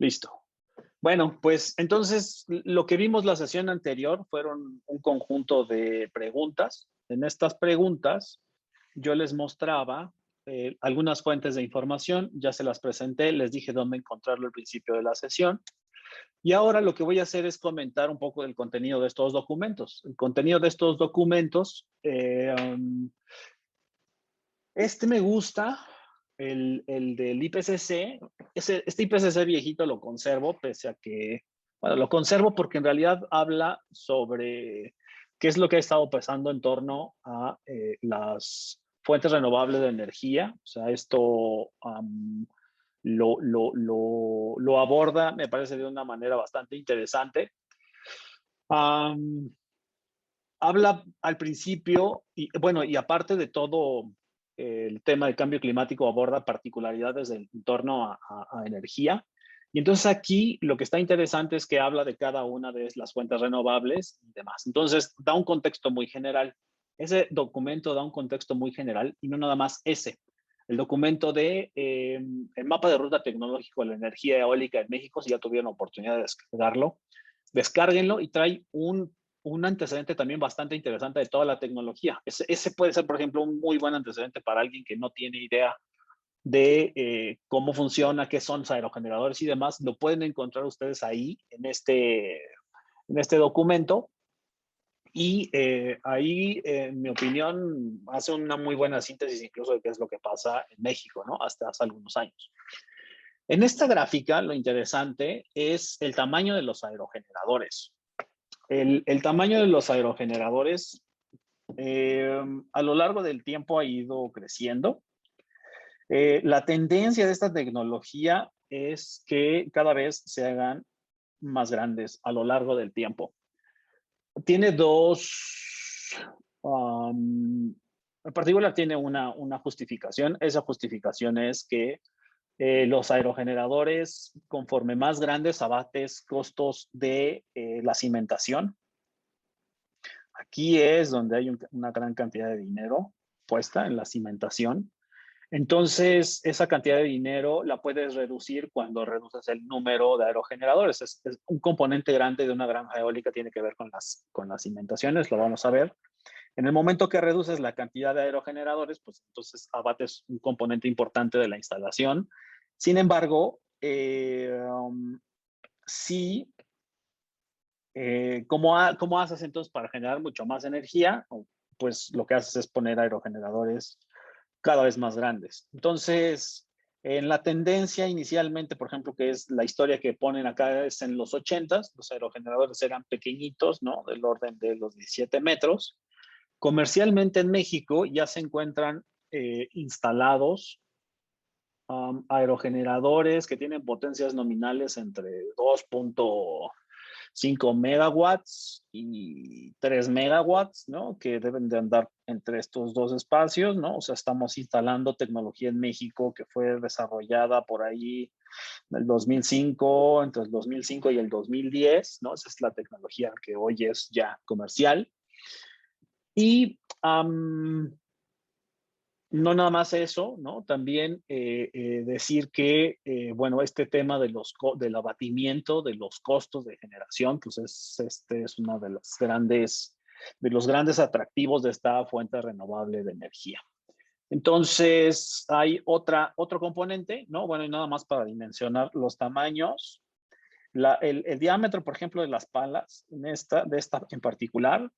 Listo. Bueno, pues entonces lo que vimos la sesión anterior fueron un conjunto de preguntas. En estas preguntas yo les mostraba algunas fuentes de información, ya se las presenté, les dije dónde encontrarlo al principio de la sesión. Y ahora lo que voy a hacer es comentar un poco del contenido de estos documentos. El contenido de estos documentos, este me gusta, el del IPCC. Este IPCC viejito lo conservo, pese a que, bueno, lo conservo porque en realidad habla sobre qué es lo que ha estado pasando en torno a las fuentes renovables de energía. O sea, esto lo aborda, me parece, de una manera bastante interesante. Am, Habla al principio, y bueno, y aparte de todo el tema del cambio climático, aborda particularidades en torno a energía. Y entonces aquí lo que está interesante es que habla de cada una de las fuentes renovables y demás. Entonces da un contexto muy general. Ese documento da un contexto muy general y no nada más ese. El documento de el mapa de ruta tecnológico de la energía eólica en México, si ya tuvieron oportunidad de descargarlo, descárguenlo y trae un antecedente también bastante interesante de toda la tecnología. Ese puede ser, por ejemplo, un muy buen antecedente para alguien que no tiene idea de cómo funciona, qué son los aerogeneradores y demás. Lo pueden encontrar ustedes ahí en este documento. Y ahí, en mi opinión, hace una muy buena síntesis incluso de qué es lo que pasa en México, ¿no? Hasta hace algunos años. En esta gráfica, lo interesante es el tamaño de los aerogeneradores. El tamaño de los aerogeneradores a lo largo del tiempo ha ido creciendo. La tendencia de esta tecnología es que cada vez se hagan más grandes a lo largo del tiempo. Tiene en particular tiene una justificación. Esa justificación es que los aerogeneradores, conforme más grandes, abates costos de la cimentación. Aquí es donde hay una gran cantidad de dinero puesta en la cimentación. Entonces, esa cantidad de dinero la puedes reducir cuando reduces el número de aerogeneradores. Es un componente grande de una granja eólica, tiene que ver con las cimentaciones, lo vamos a ver. En el momento que reduces la cantidad de aerogeneradores, pues entonces abates un componente importante de la instalación. Sin embargo, sí, ¿cómo haces entonces para generar mucho más energía? Pues lo que haces es poner aerogeneradores cada vez más grandes. Entonces, en la tendencia inicialmente, por ejemplo, que es la historia que ponen acá, es en los 80s, los aerogeneradores eran pequeñitos, ¿no? Del orden de los 17 metros. Comercialmente en México ya se encuentran instalados aerogeneradores que tienen potencias nominales entre 2.5 megawatts y 3 megawatts, ¿no? Que deben de andar entre estos dos espacios, ¿no? O sea, estamos instalando tecnología en México que fue desarrollada por ahí en el 2005, entre el 2005 y el 2010, ¿no? Esa es la tecnología que hoy es ya comercial. Y no nada más eso, ¿no? También decir que, bueno, este tema del abatimiento de los costos de generación, pues es uno de los grandes atractivos de esta fuente renovable de energía. Entonces, hay otro componente, ¿no? Bueno, y nada más para dimensionar los tamaños. El diámetro, por ejemplo, de las palas, de esta en particular,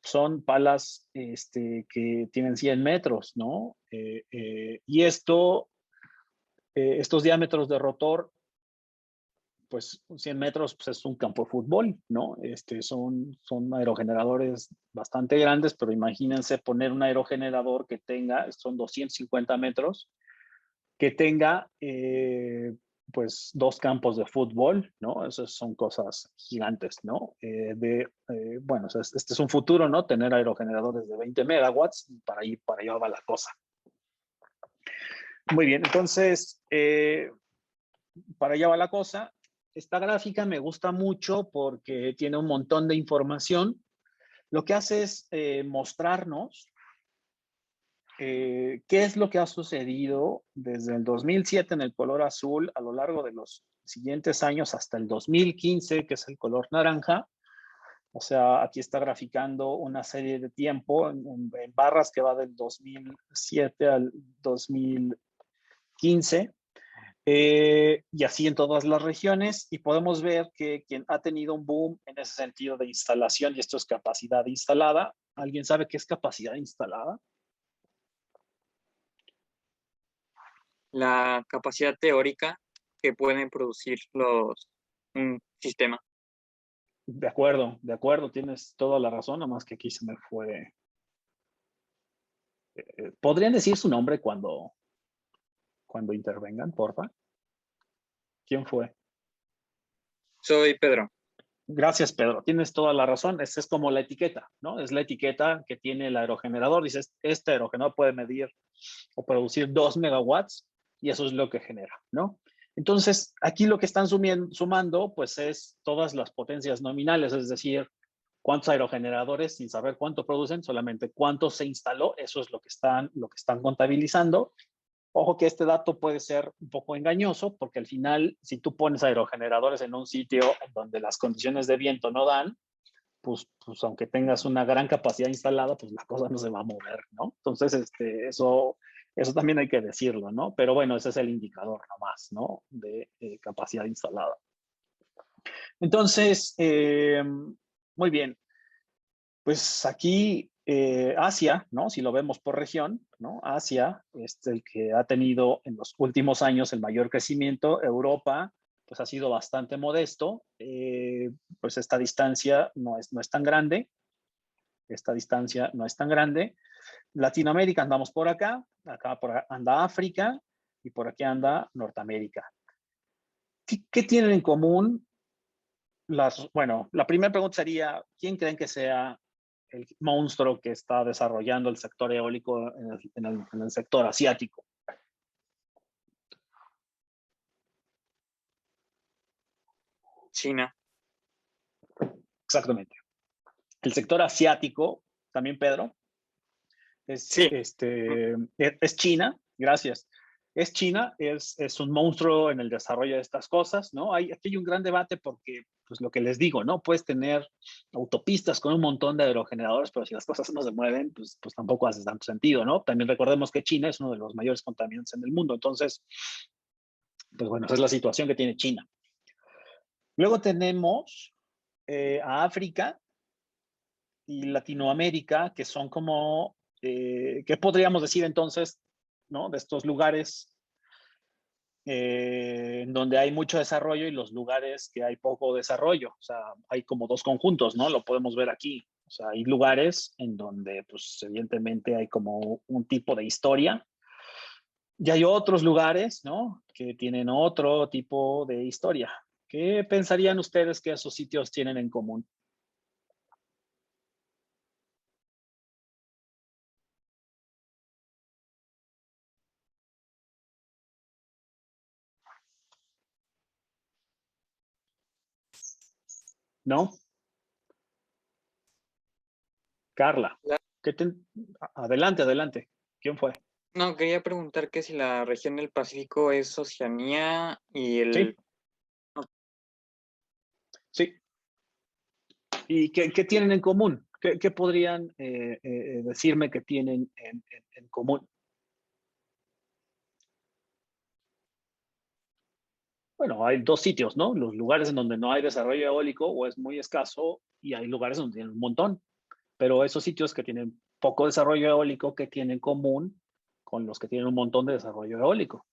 son palas que tienen 100 metros, ¿no? Y estos diámetros de rotor, pues 100 metros pues, es un campo de fútbol, ¿no? Son aerogeneradores bastante grandes, pero imagínense poner un aerogenerador que tenga, son 250 metros, que tenga pues 2 campos de fútbol, ¿no? Esas son cosas gigantes, ¿no? Bueno, o sea, este es un futuro, ¿no? Tener aerogeneradores de 20 megawatts, para allá va la cosa. Muy bien, entonces, para allá va la cosa. Esta gráfica me gusta mucho porque tiene un montón de información. Lo que hace es mostrarnos ¿qué es lo que ha sucedido desde el 2007 en el color azul a lo largo de los siguientes años hasta el 2015, que es el color naranja? O sea, aquí está graficando una serie de tiempo en barras que va del 2007 al 2015. Y así en todas las regiones, y podemos ver que quien ha tenido un boom en ese sentido de instalación, y esto es capacidad instalada. ¿Alguien sabe qué es capacidad instalada? La capacidad teórica que pueden producir un sistema. De acuerdo, tienes toda la razón, nomás que aquí se me fue. ¿Podrían decir su nombre cuando intervengan, porfa? ¿Quién fue? Soy Pedro. Gracias, Pedro. Tienes toda la razón. Esta es como la etiqueta, ¿no? Es la etiqueta que tiene el aerogenerador. Dices, este aerogenerador puede medir o producir 2 megawatts y eso es lo que genera, ¿no? Entonces, aquí lo que están sumando, pues es todas las potencias nominales, es decir, cuántos aerogeneradores sin saber cuánto producen, solamente cuánto se instaló, eso es lo que están contabilizando. Ojo que este dato puede ser un poco engañoso porque al final, si tú pones aerogeneradores en un sitio donde las condiciones de viento no dan, pues aunque tengas una gran capacidad instalada, pues la cosa no se va a mover, ¿no? Entonces, eso también hay que decirlo, ¿no? Pero bueno, ese es el indicador nomás, ¿no? De capacidad instalada. Entonces, muy bien. Pues aquí Asia, ¿no? Si lo vemos por región, ¿no? Asia es el que ha tenido en los últimos años el mayor crecimiento. Europa, pues ha sido bastante modesto. Pues esta distancia no es tan grande. Esta distancia no es tan grande. Latinoamérica andamos por acá anda África y por aquí anda Norteamérica. ¿Qué tienen en común? Bueno, la primera pregunta sería, ¿quién creen que sea el monstruo que está desarrollando el sector eólico en el sector asiático? China. Exactamente. El sector asiático, también Pedro, Sí. es China, gracias. Es China, es un monstruo en el desarrollo de estas cosas, ¿no? Aquí hay un gran debate porque, pues lo que les digo, ¿no? Puedes tener autopistas con un montón de aerogeneradores, pero si las cosas no se mueven, pues tampoco hace tanto sentido, ¿no? También recordemos que China es uno de los mayores contaminantes en el mundo, entonces, pues bueno, esa es la situación que tiene China. Luego tenemos a África y Latinoamérica, que son como, ¿qué podríamos decir entonces, ¿no? De estos lugares en donde hay mucho desarrollo y los lugares que hay poco desarrollo. O sea, hay como dos conjuntos, ¿no? Lo podemos ver aquí. O sea, hay lugares en donde, pues, evidentemente hay como un tipo de historia. Y hay otros lugares, ¿no? Que tienen otro tipo de historia. ¿Qué pensarían ustedes que esos sitios tienen en común? ¿No? Carla, La- adelante, adelante. ¿Quién fue? no, quería preguntar que si la región del Pacífico es Oceanía y el... Sí, sí. ¿Y qué tienen en común? ¿Qué podrían decirme que tienen en común? Bueno, hay dos sitios, ¿no? Los lugares en donde no hay desarrollo eólico o es muy escaso y hay lugares donde tienen un montón. Pero esos sitios que tienen poco desarrollo eólico, ¿qué tienen en común con los que tienen un montón de desarrollo eólico?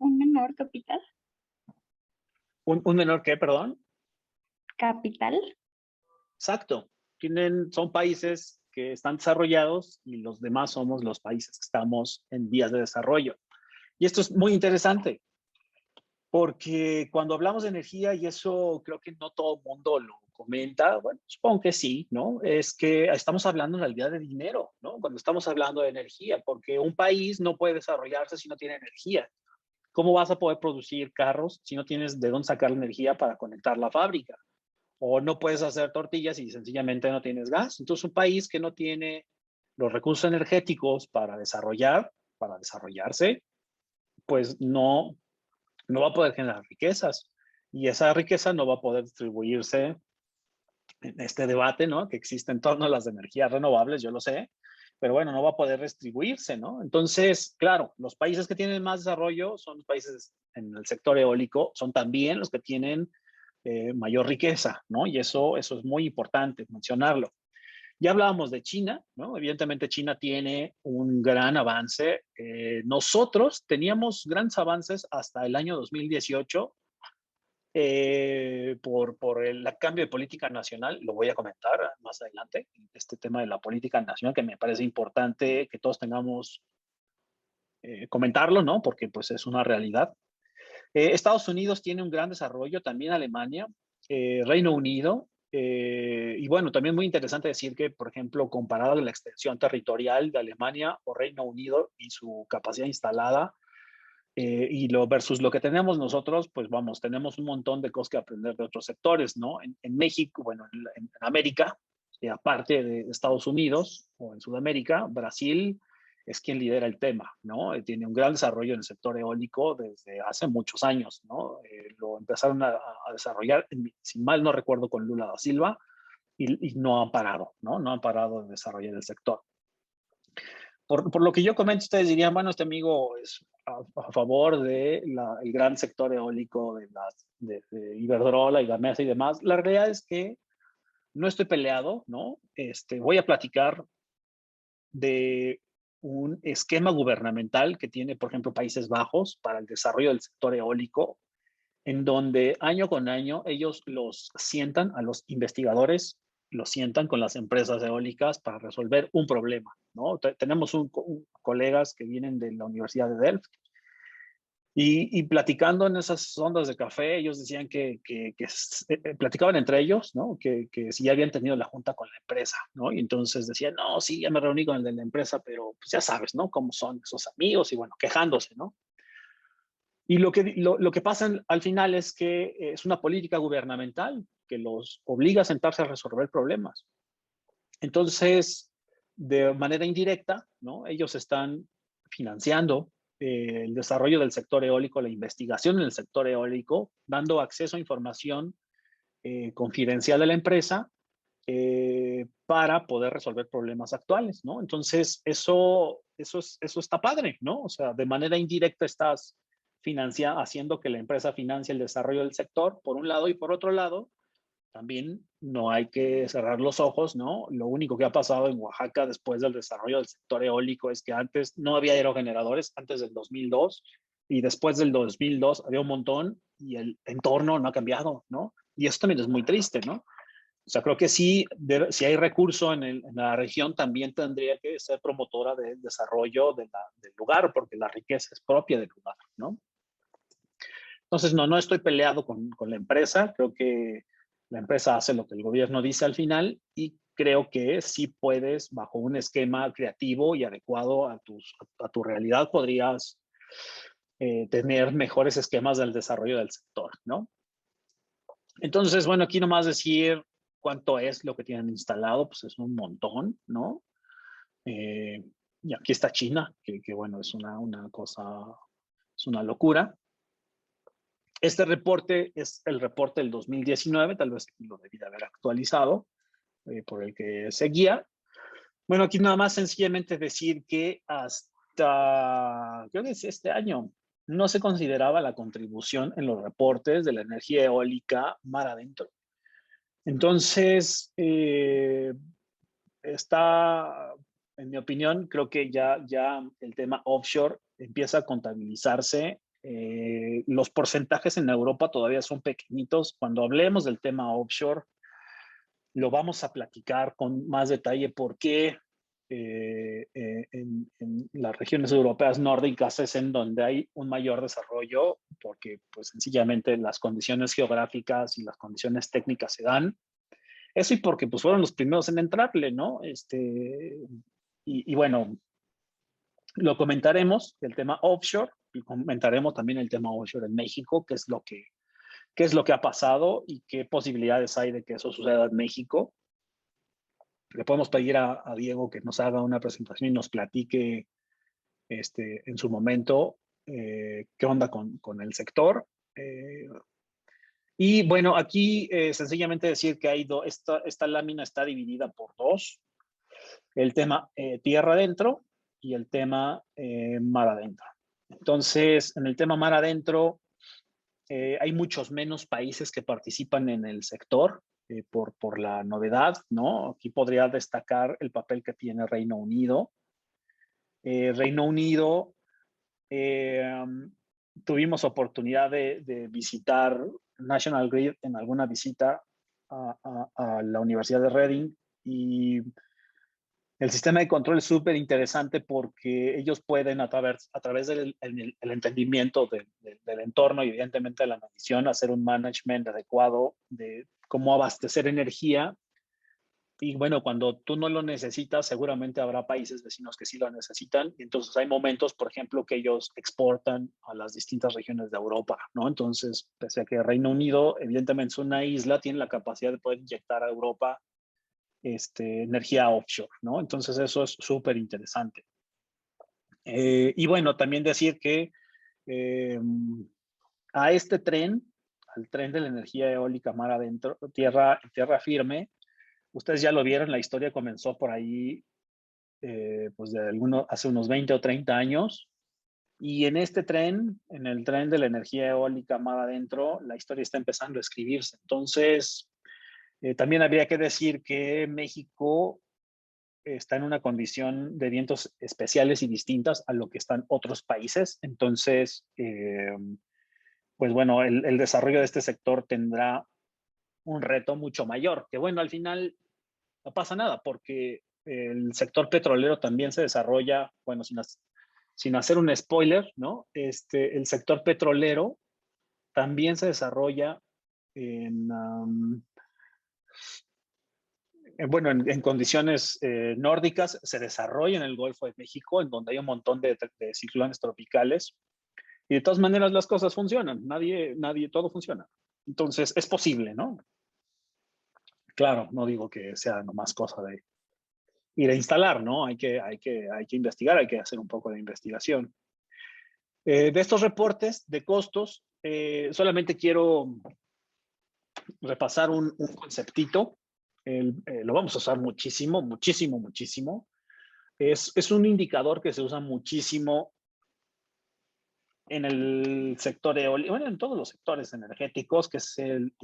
Un menor capital. ¿Un menor qué, perdón? Capital. Exacto. Son países que están desarrollados y los demás somos los países que estamos en vías de desarrollo. Y esto es muy interesante porque cuando hablamos de energía, y eso creo que no todo el mundo lo comenta, bueno, supongo que sí, ¿no? Es que estamos hablando en realidad de dinero, ¿no? Cuando estamos hablando de energía, porque un país no puede desarrollarse si no tiene energía. ¿Cómo vas a poder producir carros si no tienes de dónde sacar la energía para conectar la fábrica? o no puedes hacer tortillas y sencillamente no tienes gas. Entonces, un país que no tiene los recursos energéticos para desarrollarse, pues no va a poder generar riquezas. Y esa riqueza no va a poder distribuirse en este debate, ¿no? Que existe en torno a las energías renovables, yo lo sé, pero bueno, no va a poder distribuirse, ¿no? Entonces, claro, los países que tienen más desarrollo son los países en el sector eólico, son también los que tienen mayor riqueza, ¿no? Y eso es muy importante mencionarlo. Ya hablábamos de China, ¿no? Evidentemente China tiene un gran avance. Nosotros teníamos grandes avances hasta el año 2018 por el cambio de política nacional. Lo voy a comentar más adelante, este tema de la política nacional, que me parece importante que todos tengamos comentarlo, ¿no? Porque pues es una realidad. Estados Unidos tiene un gran desarrollo, también Alemania, Reino Unido, y bueno, también muy interesante decir que, por ejemplo, comparado con la extensión territorial de Alemania o Reino Unido y su capacidad instalada, y versus lo que tenemos nosotros, pues vamos, tenemos un montón de cosas que aprender de otros sectores, ¿no? En México, bueno, en América, aparte de Estados Unidos o en Sudamérica, Brasil es quien lidera el tema, ¿no? Tiene un gran desarrollo en el sector eólico desde hace muchos años, ¿no? Lo empezaron a desarrollar, si mal no recuerdo, con Lula da Silva, y no han parado, ¿no? No han parado de desarrollar el sector. Por lo que yo comento, ustedes dirían, bueno, este amigo es a favor del gran sector eólico de Iberdrola y Gamesa y demás. La realidad es que no estoy peleado, ¿no? Voy a platicar de un esquema gubernamental que tiene, por ejemplo, Países Bajos para el desarrollo del sector eólico, en donde año con año ellos los sientan a los investigadores, los sientan con las empresas eólicas para resolver un problema, ¿no? Tenemos colegas que vienen de la Universidad de Delft y platicando en esas ondas de café, ellos decían que platicaban entre ellos, ¿no? Que si ya habían tenido la junta con la empresa, ¿no? Y entonces decían, no, sí, ya me reuní con el de la empresa, pero pues ya sabes, ¿no? Cómo son esos amigos y bueno, quejándose, ¿no? Y lo que pasa al final es que es una política gubernamental que los obliga a sentarse a resolver problemas. Entonces, de manera indirecta, ¿no? Ellos están financiando el desarrollo del sector eólico, la investigación en el sector eólico, dando acceso a información confidencial de la empresa para poder resolver problemas actuales, ¿no? Entonces, eso está padre, ¿no? O sea, de manera indirecta estás haciendo que la empresa financie el desarrollo del sector, por un lado, y por otro lado, también no hay que cerrar los ojos, ¿no? Lo único que ha pasado en Oaxaca después del desarrollo del sector eólico es que antes no había aerogeneradores, antes del 2002, y después del 2002 había un montón y el entorno no ha cambiado, ¿no? Y eso también es muy triste, ¿no? O sea, creo que sí, si hay recurso en la región, también tendría que ser promotora del desarrollo del lugar, porque la riqueza es propia del lugar, ¿no? Entonces, no estoy peleado con la empresa. Creo que la empresa hace lo que el gobierno dice al final y creo que sí puedes, bajo un esquema creativo y adecuado a tu realidad, podrías tener mejores esquemas del desarrollo del sector, ¿no? Entonces, bueno, aquí nomás decir cuánto es lo que tienen instalado, pues es un montón, ¿no? Y aquí está China, que bueno, es una cosa, es una locura. Este reporte es el reporte del 2019, tal vez lo debí de haber actualizado, por el que seguía. Bueno, aquí nada más sencillamente decir que hasta, creo que es este año, no se consideraba la contribución en los reportes de la energía eólica mar adentro. Entonces, está, en mi opinión, creo que ya el tema offshore empieza a contabilizarse. Los porcentajes en Europa todavía son pequeñitos. Cuando hablemos del tema offshore, lo vamos a platicar con más detalle porque en las regiones europeas nórdicas es en donde hay un mayor desarrollo, porque pues sencillamente las condiciones geográficas y las condiciones técnicas se dan. Eso y porque pues fueron los primeros en entrarle, ¿no? Y bueno, lo comentaremos, el tema offshore, y comentaremos también el tema offshore en México, que es lo que qué es lo que ha pasado y qué posibilidades hay de que eso suceda en México. Le podemos pedir a Diego que nos haga una presentación y nos platique en su momento qué onda con el sector. Y bueno, aquí sencillamente decir que esta lámina está dividida por dos. El tema tierra adentro y el tema mar adentro. Entonces, en el tema mar adentro, hay muchos menos países que participan en el sector por la novedad, ¿no? Aquí podría destacar el papel que tiene Reino Unido. Reino Unido, tuvimos oportunidad de visitar National Grid en alguna visita a la Universidad de Reading, y el sistema de control es súper interesante porque ellos pueden a través del el entendimiento del entorno y evidentemente de la medición hacer un management adecuado de cómo abastecer energía. Y bueno, cuando tú no lo necesitas, seguramente habrá países vecinos que sí lo necesitan. Y entonces hay momentos, por ejemplo, que ellos exportan a las distintas regiones de Europa, ¿no? Entonces, pese a que Reino Unido evidentemente es una isla, tiene la capacidad de poder inyectar a Europa energía offshore, ¿no? Entonces eso es súper interesante. Y bueno, también decir que a este tren, al tren de la energía eólica mar adentro, tierra firme, ustedes ya lo vieron, la historia comenzó por ahí, pues hace unos 20 o 30 años, y en este tren, en el tren de la energía eólica mar adentro, la historia está empezando a escribirse. Entonces, también habría que decir que México está en una condición de vientos especiales y distintas a lo que están otros países. Entonces, pues bueno, el desarrollo de este sector tendrá un reto mucho mayor, que bueno, al final no pasa nada porque el sector petrolero también se desarrolla, bueno, sin hacer un spoiler, ¿no? El sector petrolero también se desarrolla en, bueno, en condiciones nórdicas, se desarrolla en el Golfo de México, en donde hay un montón de ciclones tropicales. Y de todas maneras las cosas funcionan, todo funciona. Entonces es posible, ¿no? Claro, no digo que sea nomás cosa de ir a instalar, ¿no? Hay que investigar, hay que hacer un poco de investigación. De estos reportes de costos, solamente quiero repasar un conceptito. Lo vamos a usar muchísimo, muchísimo, muchísimo. Es un indicador que se usa muchísimo en el sector eólico, bueno, en todos los sectores energéticos, que es el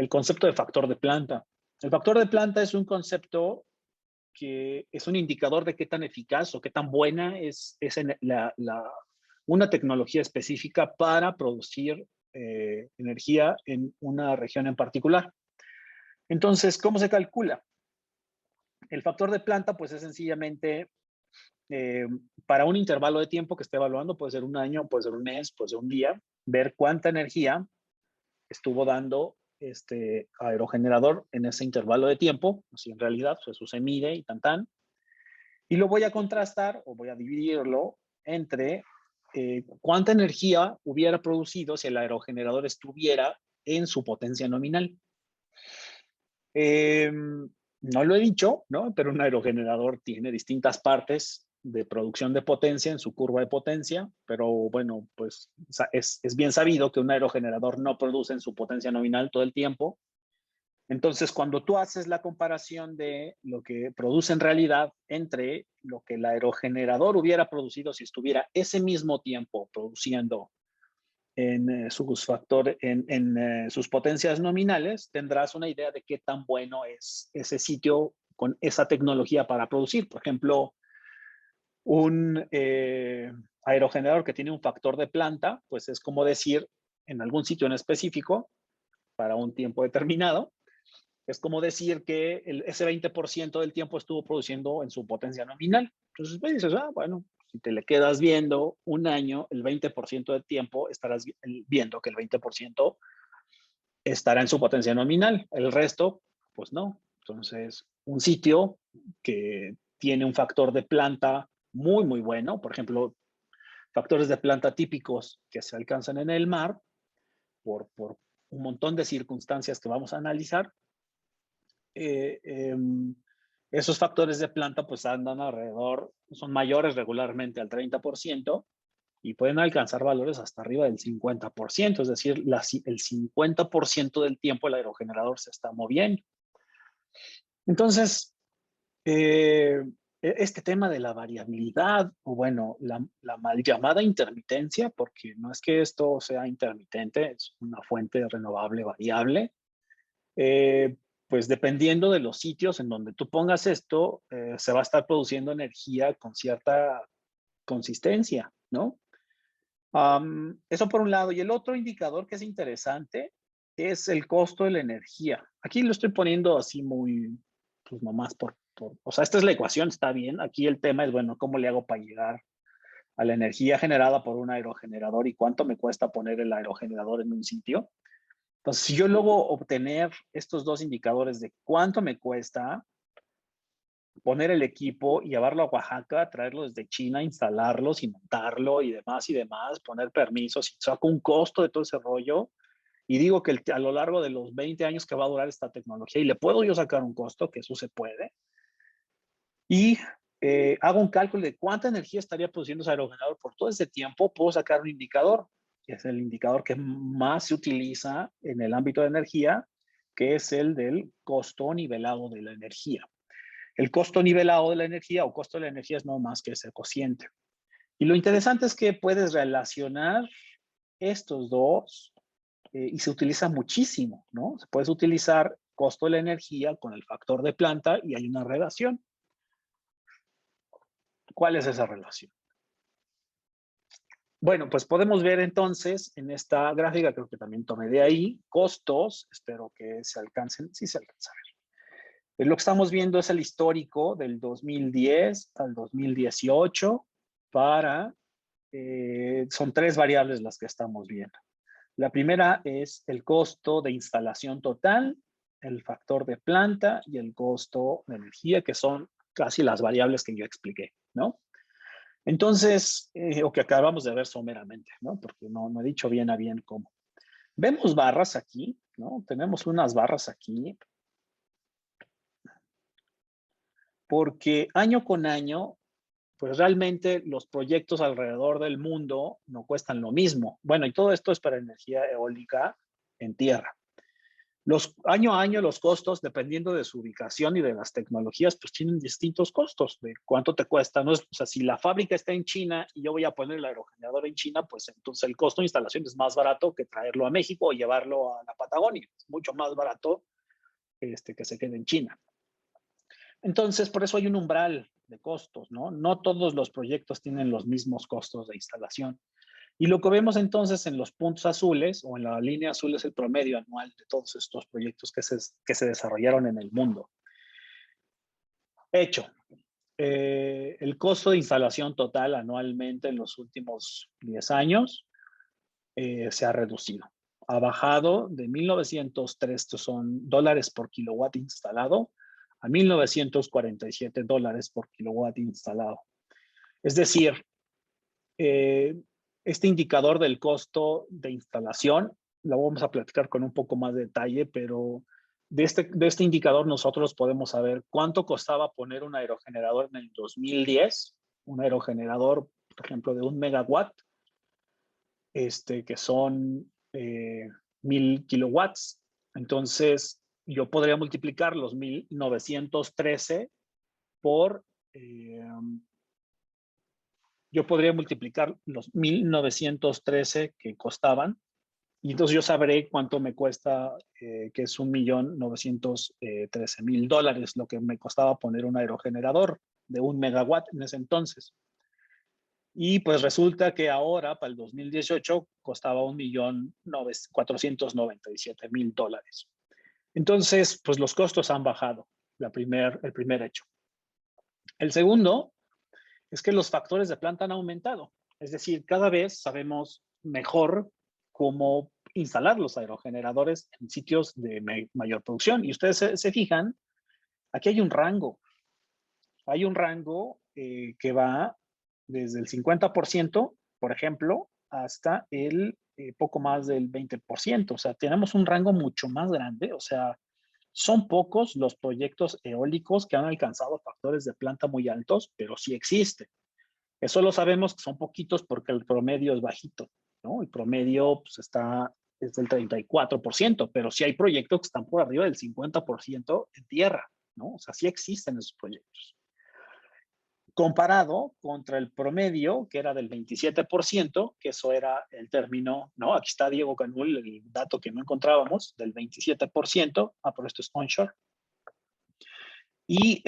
concepto de factor de planta. El factor de planta es un concepto que es un indicador de qué tan eficaz o qué tan buena es una tecnología específica para producir energía en una región en particular. Entonces, ¿cómo se calcula? El factor de planta, pues es sencillamente para un intervalo de tiempo que esté evaluando, puede ser un año, puede ser un mes, puede ser un día, ver cuánta energía estuvo dando este aerogenerador en ese intervalo de tiempo, si en realidad pues, eso se mide y tan, y lo voy a contrastar o voy a dividirlo entre cuánta energía hubiera producido si el aerogenerador estuviera en su potencia nominal. No lo he dicho, ¿no? Pero un aerogenerador tiene distintas partes de producción de potencia en su curva de potencia, pero bueno, pues es bien sabido que un aerogenerador no produce en su potencia nominal todo el tiempo. Entonces, cuando tú haces la comparación de lo que produce en realidad entre lo que el aerogenerador hubiera producido si estuviera ese mismo tiempo produciendo en sus potencias nominales, tendrás una idea de qué tan bueno es ese sitio con esa tecnología para producir. Por ejemplo, un aerogenerador que tiene un factor de planta, pues es como decir, en algún sitio en específico, para un tiempo determinado, es como decir que ese 20% del tiempo estuvo produciendo en su potencia nominal. Entonces me dices, bueno, si te le quedas viendo un año, el 20% del tiempo estarás viendo que el 20% estará en su potencia nominal. El resto, pues no. Entonces, un sitio que tiene un factor de planta muy, muy bueno, por ejemplo, factores de planta típicos que se alcanzan en el mar, por un montón de circunstancias que vamos a analizar, esos factores de planta pues andan alrededor, son mayores regularmente al 30% y pueden alcanzar valores hasta arriba del 50%, es decir, el 50% del tiempo el aerogenerador se está moviendo. Entonces, este tema de la variabilidad, o bueno, la mal llamada intermitencia, porque no es que esto sea intermitente, es una fuente renovable variable, pues dependiendo de los sitios en donde tú pongas esto, se va a estar produciendo energía con cierta consistencia, ¿no? Eso por un lado. Y el otro indicador que es interesante es el costo de la energía. Aquí lo estoy poniendo así muy, pues nomás o sea, esta es la ecuación, está bien. Aquí el tema es, bueno, ¿cómo le hago para llegar a la energía generada por un aerogenerador y cuánto me cuesta poner el aerogenerador en un sitio? Entonces, si yo logro obtener estos dos indicadores de cuánto me cuesta poner el equipo y llevarlo a Oaxaca, traerlo desde China, instalarlo, cimentarlo y demás, poner permisos y saco un costo de todo ese rollo y digo que a lo largo de los 20 años que va a durar esta tecnología y le puedo yo sacar un costo, que eso se puede, y hago un cálculo de cuánta energía estaría produciendo ese aerogenerador por todo ese tiempo, puedo sacar un indicador, que es el indicador que más se utiliza en el ámbito de energía, que es el del costo nivelado de la energía. El costo nivelado de la energía o costo de la energía es no más que ese cociente. Y lo interesante es que puedes relacionar estos dos y se utiliza muchísimo, ¿no? Se puede utilizar costo de la energía con el factor de planta y hay una relación. ¿Cuál es esa relación? Bueno, pues podemos ver entonces en esta gráfica, creo que también tomé de ahí, costos, espero que se alcancen, sí se alcanza a ver. Lo que estamos viendo es el histórico del 2010 al 2018 para, son tres variables las que estamos viendo. La primera es el costo de instalación total, el factor de planta y el costo de energía, que son casi las variables que yo expliqué, ¿no? Entonces, o que acabamos de ver someramente, ¿no? Porque no he dicho bien a bien cómo. Vemos barras aquí, ¿no? Tenemos unas barras aquí. Porque año con año, pues realmente los proyectos alrededor del mundo no cuestan lo mismo. Bueno, y todo esto es para energía eólica en tierra. Año a año los costos, dependiendo de su ubicación y de las tecnologías, pues tienen distintos costos de cuánto te cuesta. ¿No? O sea, si la fábrica está en China y yo voy a poner el aerogenerador en China, pues entonces el costo de instalación es más barato que traerlo a México o llevarlo a la Patagonia. Es mucho más barato que se quede en China. Entonces, por eso hay un umbral de costos, ¿no? No todos los proyectos tienen los mismos costos de instalación. Y lo que vemos entonces en los puntos azules o en la línea azul es el promedio anual de todos estos proyectos que se desarrollaron en el mundo. Hecho, el costo de instalación total anualmente en los últimos 10 años se ha reducido. Ha bajado de 1903, estos son dólares por kilowatt instalado, a 1947 dólares por kilowatt instalado. Es decir, este indicador del costo de instalación, lo vamos a platicar con un poco más de detalle, pero de este indicador nosotros podemos saber cuánto costaba poner un aerogenerador en el 2010, un aerogenerador, por ejemplo, de 1 megawatt, que son 1000 kilowatts. Entonces, yo podría multiplicar los 1913 por, yo podría multiplicar los 1913 que costaban, y entonces yo sabré cuánto me cuesta, que es $1,913,000, lo que me costaba poner un aerogenerador de 1 megawatt en ese entonces. Y pues resulta que ahora, para el 2018, costaba $1,497,000. Entonces, pues los costos han bajado, el primer hecho. El segundo es que los factores de planta han aumentado. Es decir, cada vez sabemos mejor cómo instalar los aerogeneradores en sitios de mayor producción. Y ustedes se fijan, aquí hay un rango. Hay un rango que va desde el 50%, por ejemplo, hasta el poco más del 20%. O sea, tenemos un rango mucho más grande. O sea, son pocos los proyectos eólicos que han alcanzado factores de planta muy altos, pero sí existen. Eso lo sabemos que son poquitos porque el promedio es bajito, ¿no? El promedio pues, es del 34%, pero sí hay proyectos que están por arriba del 50% en tierra, ¿no? O sea, sí existen esos proyectos. Comparado contra el promedio, que era del 27%, que eso era el término, ¿no? Aquí está Diego Canul, el dato que no encontrábamos, del 27%, pero esto es onshore. Y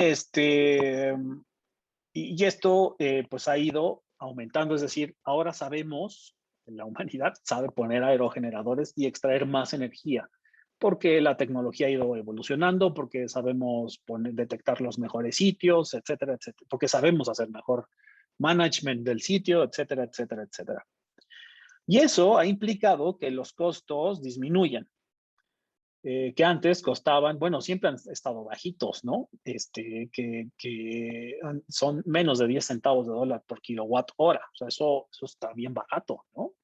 y esto pues ha ido aumentando, es decir, ahora sabemos, la humanidad sabe poner aerogeneradores y extraer más energía, porque la tecnología ha ido evolucionando, porque sabemos detectar los mejores sitios, etcétera, etcétera, porque sabemos hacer mejor management del sitio, etcétera, etcétera, etcétera. Y eso ha implicado que los costos disminuyan. Que antes costaban, bueno, siempre han estado bajitos, ¿no? Que son menos de 10 centavos de dólar por kilowatt hora. O sea, eso está bien barato, ¿no?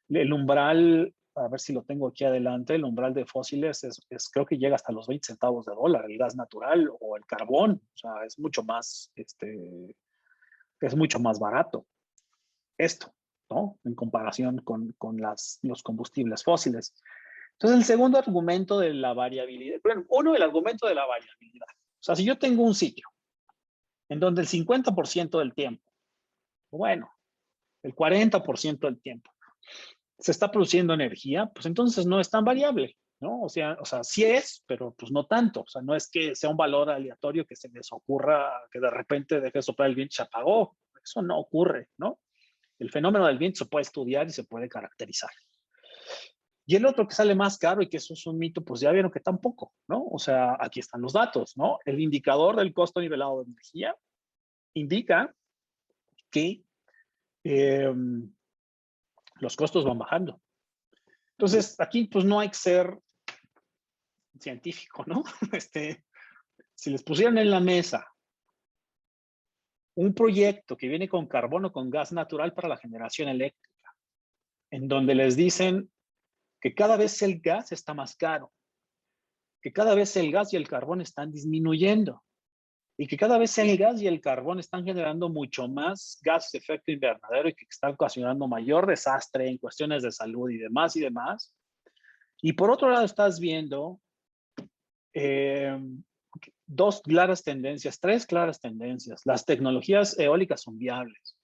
El umbral, a ver si lo tengo aquí adelante, el umbral de fósiles creo que llega hasta los 20 centavos de dólar, el gas natural o el carbón. O sea, es mucho más barato esto, ¿no? En comparación con los combustibles fósiles. Entonces, el segundo argumento de la variabilidad, bueno, uno, el argumento de la variabilidad. O sea, si yo tengo un sitio en donde el 50% del tiempo, bueno, el 40% del tiempo, se está produciendo energía, pues entonces no es tan variable, ¿no? O sea, sí es, pero pues no tanto. O sea, no es que sea un valor aleatorio que se les ocurra que de repente deje de soplar el viento y se apagó. Eso no ocurre, ¿no? El fenómeno del viento se puede estudiar y se puede caracterizar. Y el otro que sale más caro y que eso es un mito, pues ya vieron que tampoco, ¿no? O sea, aquí están los datos, ¿no? El indicador del costo nivelado de energía indica que eh, los costos van bajando. Entonces, aquí pues no hay que ser científico, ¿no? Si les pusieran en la mesa un proyecto que viene con carbón o con gas natural para la generación eléctrica, en donde les dicen que cada vez el gas está más caro, que cada vez el gas y el carbón están disminuyendo, y que cada vez el gas y el carbón están generando mucho más gases de efecto invernadero y que están ocasionando mayor desastre en cuestiones de salud y demás y demás. Y por otro lado estás viendo dos claras tendencias, tres claras tendencias. Las tecnologías eólicas son viables.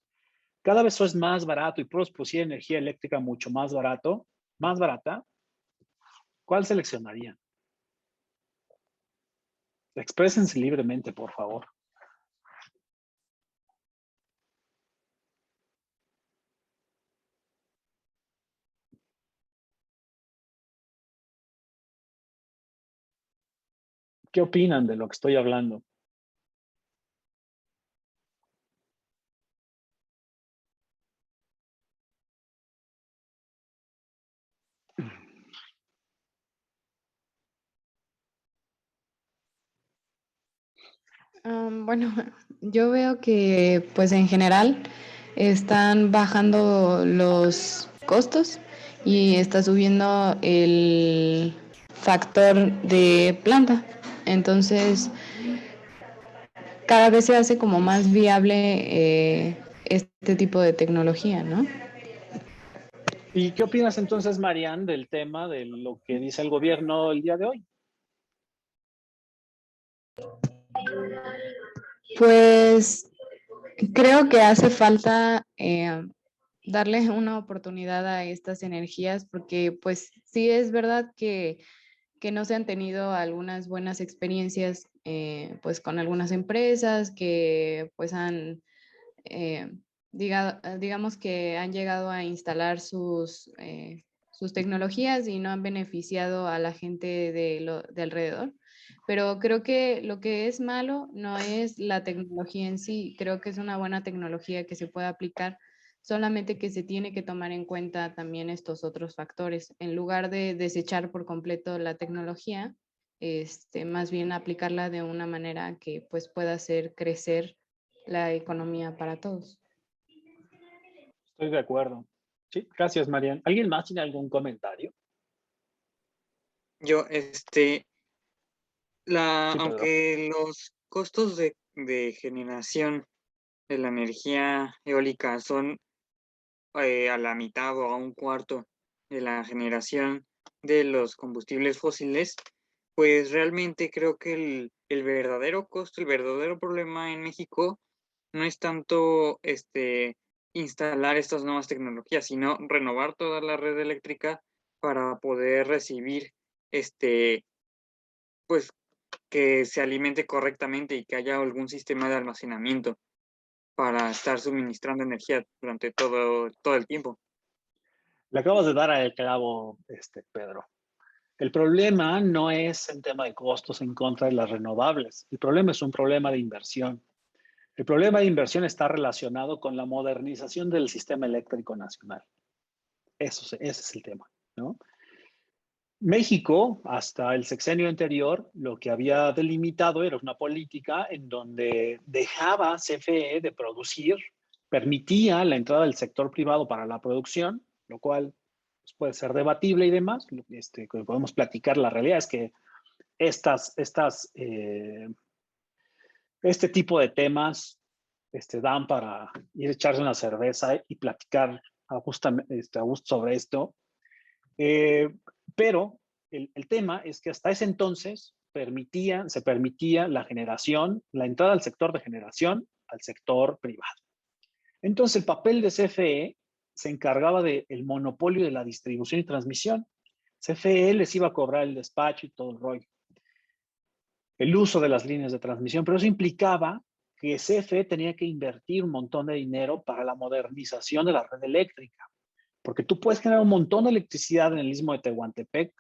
Cada vez eso es más barato y puedes producir energía eléctrica mucho más barato, más barata. ¿Cuál seleccionarían? Exprésense libremente, por favor. ¿Qué opinan de lo que estoy hablando? Bueno, yo veo que pues en general están bajando los costos y está subiendo el factor de planta. Entonces, cada vez se hace como más viable este tipo de tecnología, ¿no? ¿Y qué opinas entonces, Marian, del tema de lo que dice el gobierno el día de hoy? Pues creo que hace falta darle una oportunidad a estas energías porque pues sí es verdad que no se han tenido algunas buenas experiencias pues con algunas empresas que pues han, digamos que han llegado a instalar sus tecnologías y no han beneficiado a la gente de alrededor. Pero creo que lo que es malo no es la tecnología en sí, creo que es una buena tecnología que se puede aplicar, solamente que se tiene que tomar en cuenta también estos otros factores. En lugar de desechar por completo la tecnología, más bien aplicarla de una manera que pues pueda hacer crecer la economía para todos. Estoy de acuerdo. Sí, gracias, Marian. ¿Alguien más tiene algún comentario? Yo, Sí, Pedro. aunque los costos de generación de la energía eólica son a la mitad o a un cuarto de la generación de los combustibles fósiles, pues realmente creo que el verdadero costo, el verdadero problema en México no es tanto instalar estas nuevas tecnologías, sino renovar toda la red eléctrica para poder recibir pues que se alimente correctamente y que haya algún sistema de almacenamiento para estar suministrando energía durante todo el tiempo. Le acabas de dar al clavo, Pedro. El problema no es el tema de costos en contra de las renovables. El problema es un problema de inversión. El problema de inversión está relacionado con la modernización del sistema eléctrico nacional. Ese es el tema, ¿no? México, hasta el sexenio anterior, lo que había delimitado era una política en donde dejaba CFE de producir, permitía la entrada del sector privado para la producción, lo cual pues, puede ser debatible y demás. Que podemos platicar, la realidad es que este tipo de temas dan para ir a echarse una cerveza y platicar a gusto sobre esto. Pero el tema es que hasta ese entonces se permitía la generación, la entrada al sector de generación al sector privado. Entonces el papel de CFE se encargaba del monopolio de la distribución y transmisión. CFE les iba a cobrar el despacho y todo el rollo, el uso de las líneas de transmisión, pero eso implicaba que CFE tenía que invertir un montón de dinero para la modernización de la red eléctrica, porque tú puedes generar un montón de electricidad en el istmo de Tehuantepec,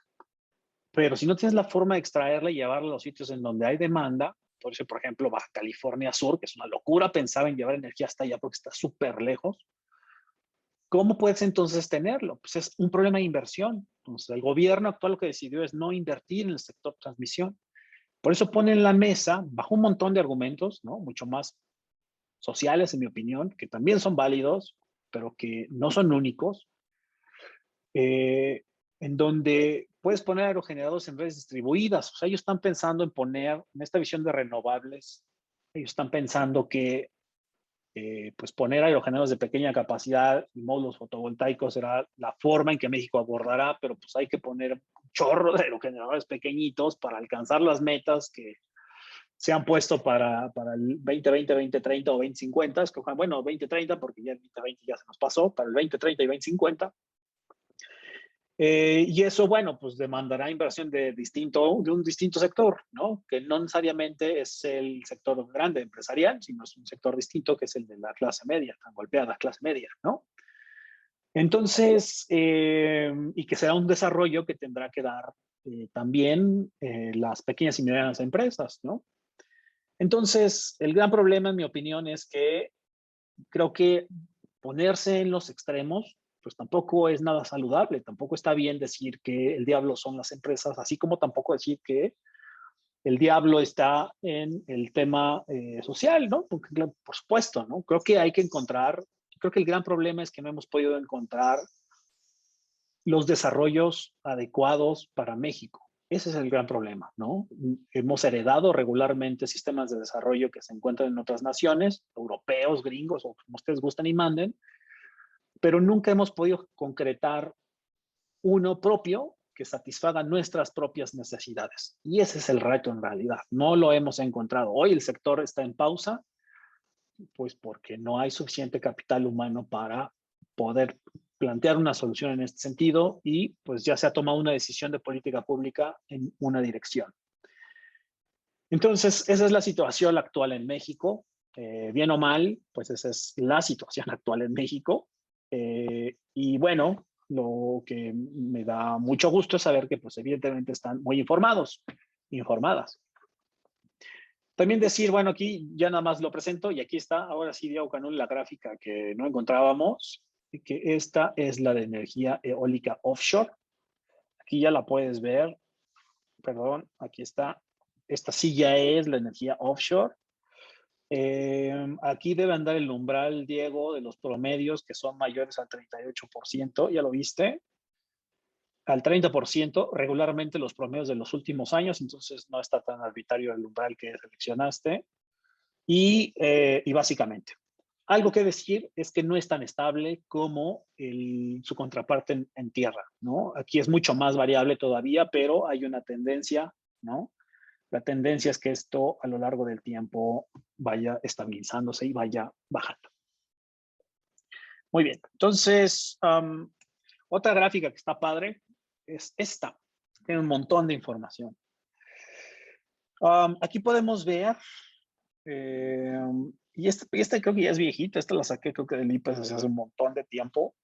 pero si no tienes la forma de extraerla y llevarla a los sitios en donde hay demanda, por eso, por ejemplo, Baja California Sur, que es una locura pensar en llevar energía hasta allá porque está súper lejos, ¿cómo puedes entonces tenerlo? Pues es un problema de inversión. Entonces, el gobierno actual lo que decidió es no invertir en el sector transmisión. Por eso pone en la mesa, bajo un montón de argumentos, ¿no? Mucho más sociales, en mi opinión, que también son válidos, pero que no son únicos, en donde puedes poner aerogeneradores en redes distribuidas. O sea, ellos están pensando en poner, en esta visión de renovables, ellos están pensando que pues poner aerogeneradores de pequeña capacidad y módulos fotovoltaicos será la forma en que México abordará, pero pues hay que poner un chorro de aerogeneradores pequeñitos para alcanzar las metas que se han puesto para el 2020, 2030 o 2050. Escojan, bueno, 2030 porque ya el 2020 ya se nos pasó, para el 2030 y 2050. Y eso, bueno, pues demandará inversión de un distinto sector, ¿no? Que no necesariamente es el sector grande empresarial, sino es un sector distinto que es el de la clase media, tan golpeada clase media, ¿no? Entonces, y que será un desarrollo que tendrá que dar también las pequeñas y medianas empresas, ¿no? Entonces, el gran problema, en mi opinión, es que creo que ponerse en los extremos, pues tampoco es nada saludable. Tampoco está bien decir que el diablo son las empresas, así como tampoco decir que el diablo está en el tema social, ¿no? Porque, por supuesto, ¿no? Creo que hay que encontrar, creo que el gran problema es que no hemos podido encontrar los desarrollos adecuados para México. Ese es el gran problema, ¿no? Hemos heredado regularmente sistemas de desarrollo que se encuentran en otras naciones, europeos, gringos, o como ustedes gusten y manden, pero nunca hemos podido concretar uno propio que satisfaga nuestras propias necesidades. Y ese es el reto en realidad. No lo hemos encontrado. Hoy el sector está en pausa, pues porque no hay suficiente capital humano para poder plantear una solución en este sentido y pues ya se ha tomado una decisión de política pública en una dirección. Entonces, esa es la situación actual en México. Bien o mal, pues esa es la situación actual en México. Y bueno, lo que me da mucho gusto es saber que pues evidentemente están muy informadas. También decir, bueno, aquí ya nada más lo presento y aquí está, ahora sí, Diego Canul, la gráfica que no encontrábamos, que esta es la de energía eólica offshore. Aquí ya la puedes ver, perdón, aquí está. Esta sí ya es la energía offshore. Aquí debe andar el umbral, Diego, de los promedios que son mayores al 38%, ¿ya lo viste? Al 30% regularmente los promedios de los últimos años, entonces no está tan arbitrario el umbral que seleccionaste. Y básicamente, algo que decir es que no es tan estable como su contraparte en tierra, ¿no? Aquí es mucho más variable todavía, pero hay una tendencia, ¿no? La tendencia es que esto a lo largo del tiempo vaya estabilizándose y vaya bajando. Muy bien, entonces, otra gráfica que está padre es esta. Tiene un montón de información. Aquí podemos ver, y esta creo que ya es viejita, esta la saqué creo que del IPES hace un montón de tiempo.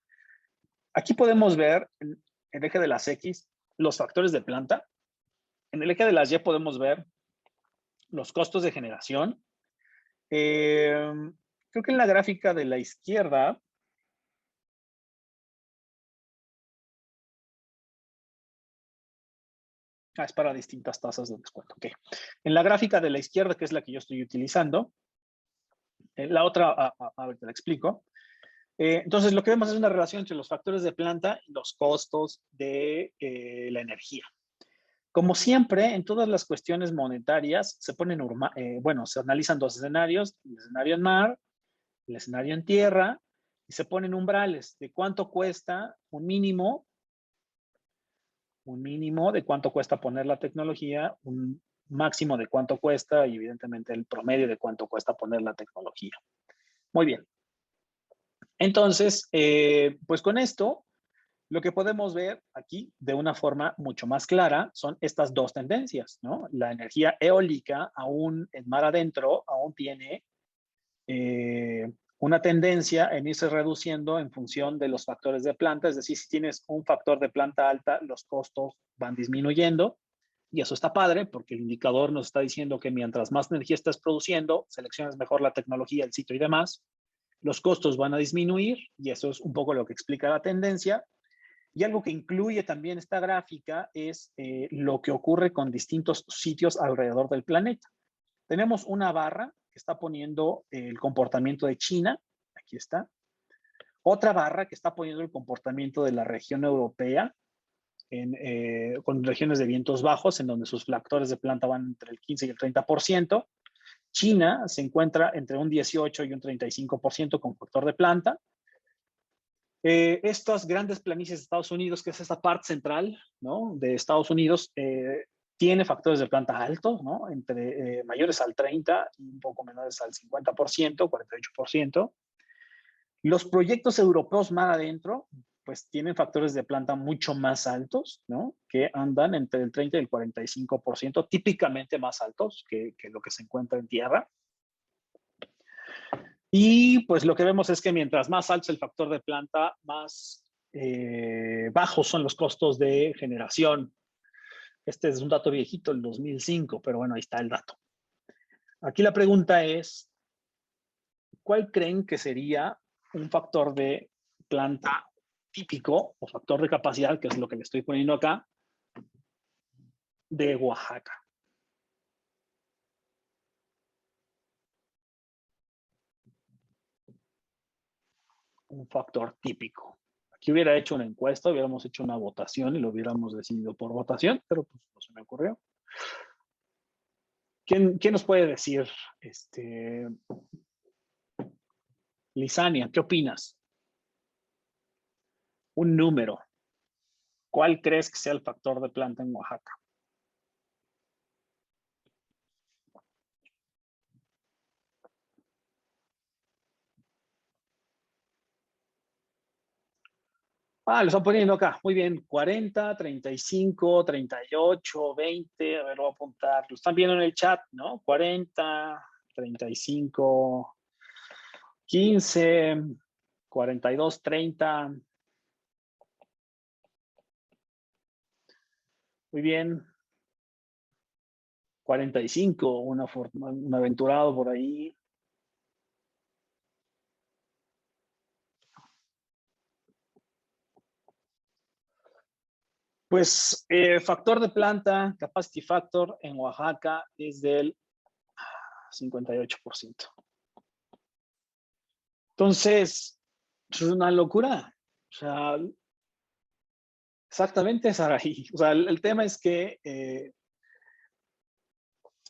Aquí podemos ver en el eje de las X los factores de planta. En el eje de las Y podemos ver los costos de generación. Creo que en la gráfica de la izquierda, es para distintas tasas de descuento. Okay. En la gráfica de la izquierda, que es la que yo estoy utilizando, la otra, a ver, te la explico. Entonces, lo que vemos es una relación entre los factores de planta y los costos de la energía. Como siempre, en todas las cuestiones monetarias se ponen, bueno, se analizan dos escenarios, el escenario en mar, el escenario en tierra, y se ponen umbrales de cuánto cuesta un mínimo de cuánto cuesta poner la tecnología, un máximo de cuánto cuesta y evidentemente el promedio de cuánto cuesta poner la tecnología. Muy bien. Entonces, pues con esto, lo que podemos ver aquí de una forma mucho más clara son estas dos tendencias, ¿no? La energía eólica, aún en mar adentro, aún tiene una tendencia en irse reduciendo en función de los factores de planta, es decir, si tienes un factor de planta alta, los costos van disminuyendo y eso está padre porque el indicador nos está diciendo que mientras más energía estás produciendo, seleccionas mejor la tecnología, el sitio y demás, los costos van a disminuir y eso es un poco lo que explica la tendencia. Y algo que incluye también esta gráfica es lo que ocurre con distintos sitios alrededor del planeta. Tenemos una barra que está poniendo el comportamiento de China, aquí está. Otra barra que está poniendo el comportamiento de la región europea, con regiones de vientos bajos, en donde sus factores de planta van entre el 15 y el 30%. China se encuentra entre un 18 y un 35% con factor de planta. Estas grandes planicies de Estados Unidos, que es esta parte central, ¿no? De Estados Unidos, tiene factores de planta altos, ¿no? Entre mayores al 30 y un poco menores al 50%, 48%. Los proyectos europeos más adentro, pues tienen factores de planta mucho más altos, ¿no? Que andan entre el 30 y el 45%, típicamente más altos que lo que se encuentra en tierra. Y pues lo que vemos es que mientras más alto es el factor de planta, más bajos son los costos de generación. Este es un dato viejito, el 2005, pero bueno, ahí está el dato. Aquí la pregunta es, ¿cuál creen que sería un factor de planta típico o factor de capacidad, que es lo que le estoy poniendo acá, de Oaxaca? Un factor típico. Aquí hubiera hecho una encuesta, hubiéramos hecho una votación y lo hubiéramos decidido por votación, pero pues no se me ocurrió. ¿Quién nos puede decir, Lisania, qué opinas? Un número. ¿Cuál crees que sea el factor de planta en Oaxaca? Lo están poniendo acá. Muy bien. 40, 35, 38, 20. A ver, lo voy a apuntar. Lo están viendo en el chat, ¿no? 40, 35, 15, 42, 30. Muy bien. 45, un aventurado por ahí. Pues factor de planta, capacity factor en Oaxaca es del 58%. Entonces, es una locura. O sea, exactamente, Saraí. O sea, el tema es que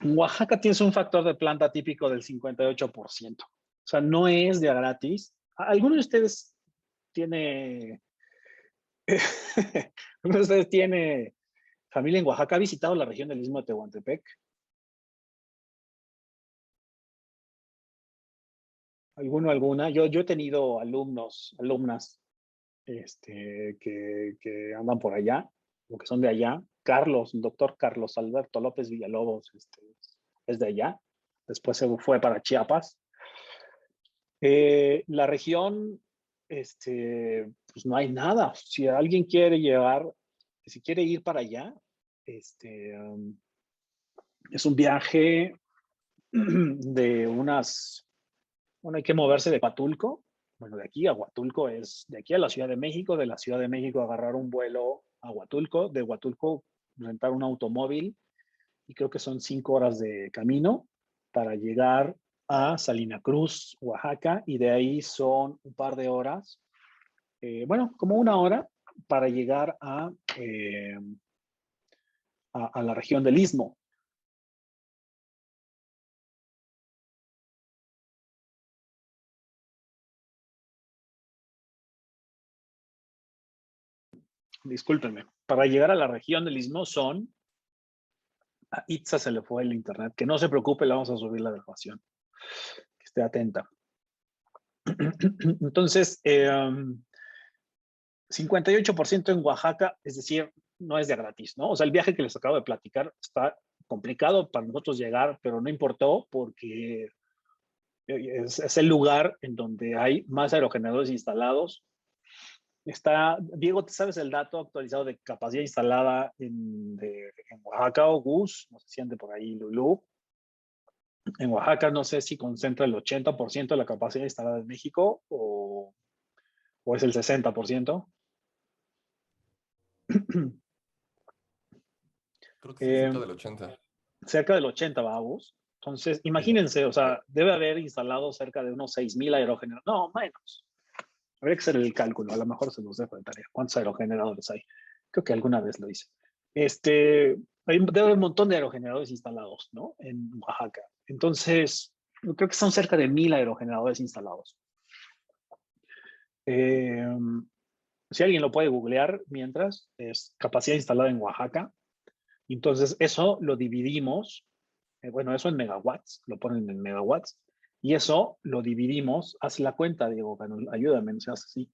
en Oaxaca tienes un factor de planta típico del 58%. O sea, no es de a gratis. ¿Alguno de ustedes tiene... ¿Alguno de ustedes tiene familia en Oaxaca? ¿Ha visitado la región del Istmo de Tehuantepec? ¿Alguno, alguna? Yo he tenido alumnas que andan por allá, o que son de allá. Carlos, el doctor Carlos Alberto López Villalobos, es de allá. Después se fue para Chiapas. La región, pues no hay nada. Si alguien quiere si quiere ir para allá, es un viaje de bueno, hay que moverse de Huatulco. Bueno, de aquí a Huatulco es de aquí a la Ciudad de México, de la Ciudad de México agarrar un vuelo a Huatulco, de Huatulco rentar un automóvil y creo que son 5 horas de camino para llegar a Salina Cruz, Oaxaca, y de ahí son un par de horas, bueno, como 1 hora para llegar a la región del Istmo. Discúlpenme, para llegar a la región del Istmo a Itza se le fue el internet, que no se preocupe, le vamos a subir la grabación, que esté atenta. Entonces, 58% en Oaxaca, es decir, no es de gratis, ¿no? O sea, el viaje que les acabo de platicar está complicado para nosotros llegar, pero no importó porque es el lugar en donde hay más aerogeneradores instalados. Diego, ¿te sabes el dato actualizado de capacidad instalada en Oaxaca o Gus? No sé si ande por ahí Lulú. En Oaxaca no sé si concentra el 80% de la capacidad instalada en México o es el 60%. Creo que sí, cerca del 80. Cerca del 80, vamos. Entonces, imagínense, o sea, debe haber instalado cerca de unos 6,000 aerogeneradores. No, menos. Habría que hacer el cálculo, a lo mejor se los dejo de tarea. ¿Cuántos aerogeneradores hay? Creo que alguna vez lo hice. Debe haber un montón de aerogeneradores instalados, ¿no? En Oaxaca. Entonces, creo que son cerca de 1,000 aerogeneradores instalados. Si alguien lo puede googlear mientras, es capacidad instalada en Oaxaca. Entonces, eso lo dividimos, bueno, eso en megawatts, lo ponen en megawatts, y eso lo dividimos, haz la cuenta, Diego, ayúdame, no seas así.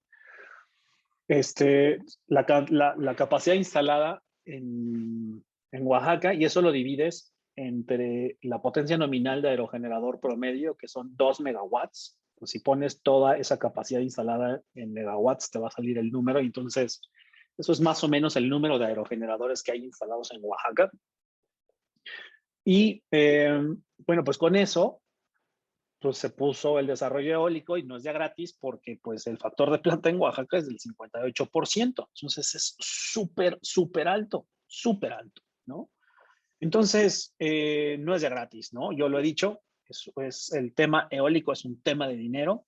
La capacidad instalada en Oaxaca, y eso lo divides entre la potencia nominal de aerogenerador promedio, que son 2 megawatts. Pues si pones toda esa capacidad instalada en megawatts, te va a salir el número, y entonces eso es más o menos el número de aerogeneradores que hay instalados en Oaxaca. Y bueno, pues con eso pues se puso el desarrollo eólico y no es ya gratis porque pues el factor de planta en Oaxaca es del 58%. Entonces es súper alto, ¿no? Entonces, no es ya gratis, ¿no? Yo lo he dicho, el tema eólico es un tema de dinero,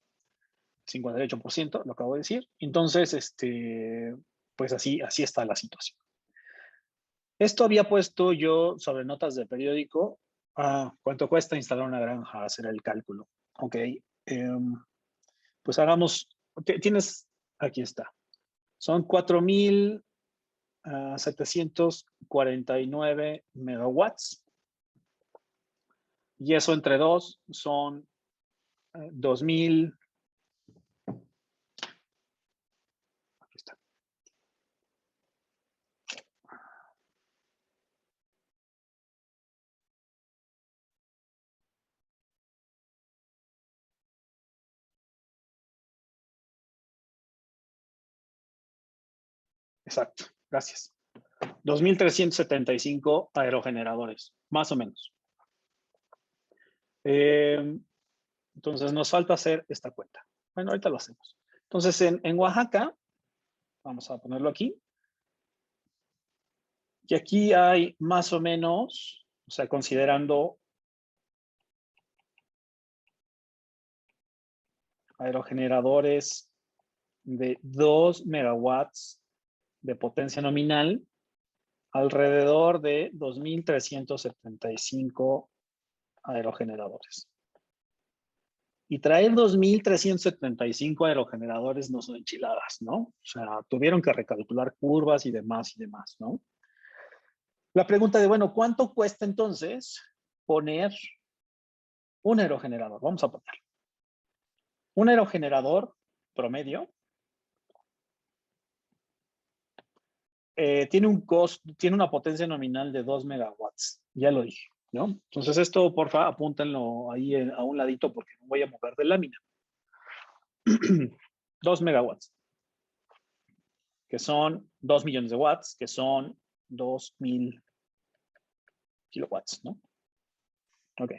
58%, lo acabo de decir. Entonces, pues así está la situación. Esto había puesto yo sobre notas de periódico. ¿Cuánto cuesta instalar una granja? Hacer el cálculo. Ok. Pues hagamos. Aquí está. Son 4,749 megawatts. Y eso entre dos son 2,000. Aquí está. Exacto, gracias. 2,375 aerogeneradores, más o menos. Entonces nos falta hacer esta cuenta. Bueno, ahorita lo hacemos. Entonces en Oaxaca, vamos a ponerlo aquí. Y aquí hay más o menos, o sea, considerando aerogeneradores de 2 megawatts de potencia nominal, alrededor de 2,375 aerogeneradores. Y traer 2,375 aerogeneradores no son enchiladas, ¿no? O sea, tuvieron que recalcular curvas y demás, ¿no? La pregunta de, bueno, ¿cuánto cuesta entonces poner un aerogenerador? Vamos a poner. Un aerogenerador promedio tiene un costo, tiene una potencia nominal de 2 megawatts. Ya lo dije, ¿no? Entonces esto, porfa, apúntenlo ahí a un ladito porque no voy a mover de lámina. 2 megawatts, que son 2 millones de watts, que son 2,000 kilowatts, ¿no? Ok.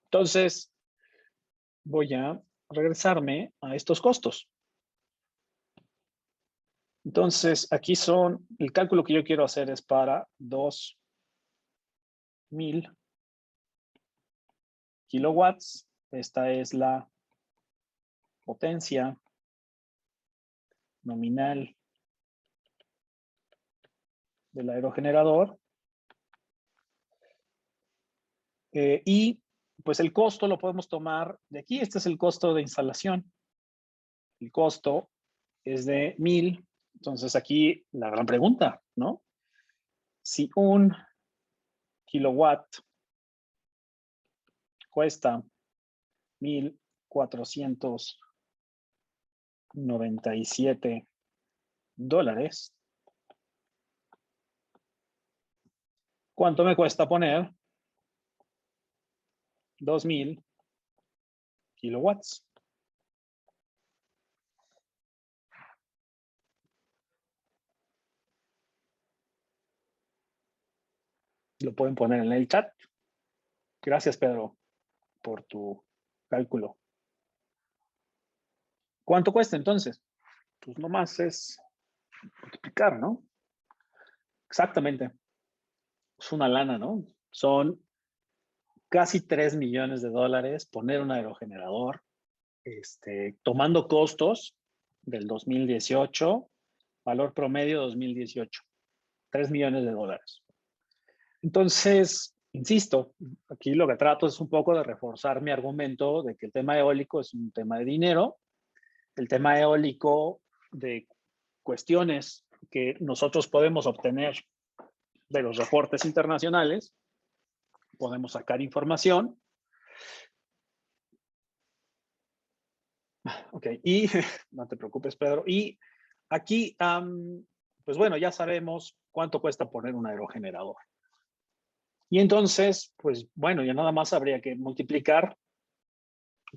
Entonces, voy a regresarme a estos costos. Entonces, aquí son, el cálculo que yo quiero hacer es para 2,000 kilowatts. Esta es la potencia nominal del aerogenerador. Y pues el costo lo podemos tomar de aquí. Este es el costo de instalación. El costo es de 1,000. Entonces aquí la gran pregunta, ¿no? Si un kilowatt cuesta 1,497 dólares, ¿cuánto me cuesta poner 2,000 kilowatts? Lo pueden poner en el chat. Gracias, Pedro, por tu cálculo. ¿Cuánto cuesta entonces? Pues nomás es multiplicar, ¿no? Exactamente. Es una lana, ¿no? Son casi 3 millones de dólares poner un aerogenerador, tomando costos del 2018, valor promedio 2018, 3 millones de dólares. Entonces, insisto, aquí lo que trato es un poco de reforzar mi argumento de que el tema eólico es un tema de dinero, el tema eólico de cuestiones que nosotros podemos obtener de los reportes internacionales, podemos sacar información. Ok, y no te preocupes, Pedro. Y aquí, pues bueno, ya sabemos cuánto cuesta poner un aerogenerador. Y entonces, pues bueno, ya nada más habría que multiplicar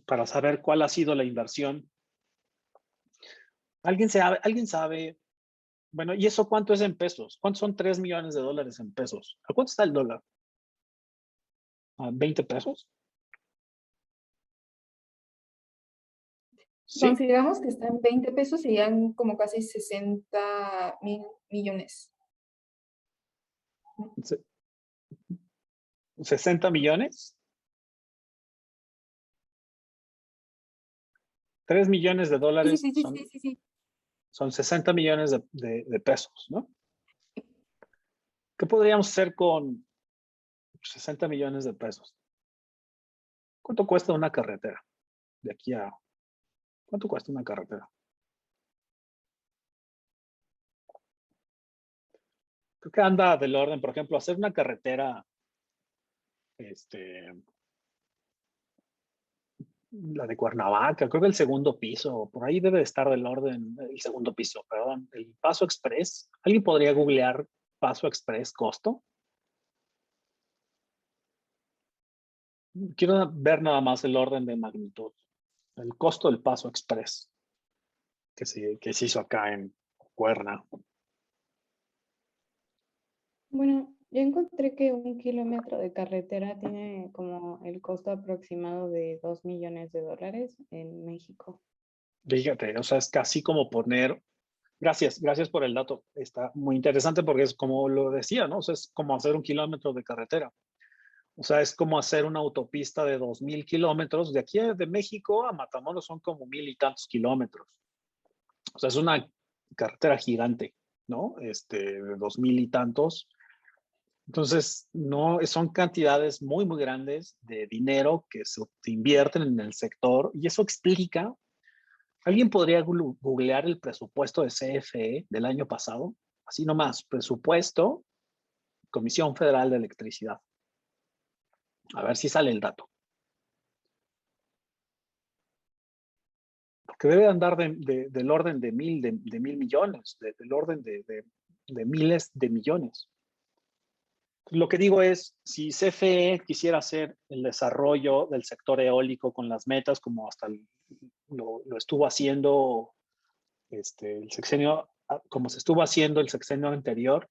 para saber cuál ha sido la inversión. ¿Alguien sabe? Bueno, ¿y eso cuánto es en pesos? ¿Cuántos son 3 millones de dólares en pesos? ¿A cuánto está el dólar? ¿A 20 pesos? ¿Sí? Consideramos que está en 20 pesos, serían como casi 60,000 millones. ¿60 millones? 3 millones de dólares son 60 millones de pesos, ¿no? ¿Qué podríamos hacer con 60 millones de pesos? ¿Cuánto cuesta una carretera? De aquí a... ¿Cuánto cuesta una carretera? Creo que anda del orden, por ejemplo, hacer una carretera, la de Cuernavaca, creo que el segundo piso, por ahí debe de estar del orden, el segundo piso, perdón, el Paso Express. ¿Alguien podría googlear Paso Express costo? Quiero ver nada más el orden de magnitud. El costo del Paso Express que se hizo acá en Cuerna. Bueno, yo encontré que 1 kilómetro de carretera tiene como el costo aproximado de 2 millones de dólares en México. Fíjate, o sea, es casi como poner... Gracias por el dato. Está muy interesante porque es como lo decía, ¿no? O sea, es como hacer 1 kilómetro de carretera. O sea, es como hacer una autopista de 2,000 kilómetros. De aquí de México a Matamoros son como 1,000 y tantos kilómetros. O sea, es una carretera gigante, ¿no? De 2,000 y tantos. Entonces, no, son cantidades muy, muy grandes de dinero que se invierten en el sector y eso explica. ¿Alguien podría googlear el presupuesto de CFE del año pasado? Así nomás, presupuesto, Comisión Federal de Electricidad. A ver si sale el dato. Porque debe andar del orden de mil millones, del orden de miles de millones. Lo que digo es, si CFE quisiera hacer el desarrollo del sector eólico con las metas, como hasta lo estuvo haciendo el sexenio, como se estuvo haciendo el sexenio anterior,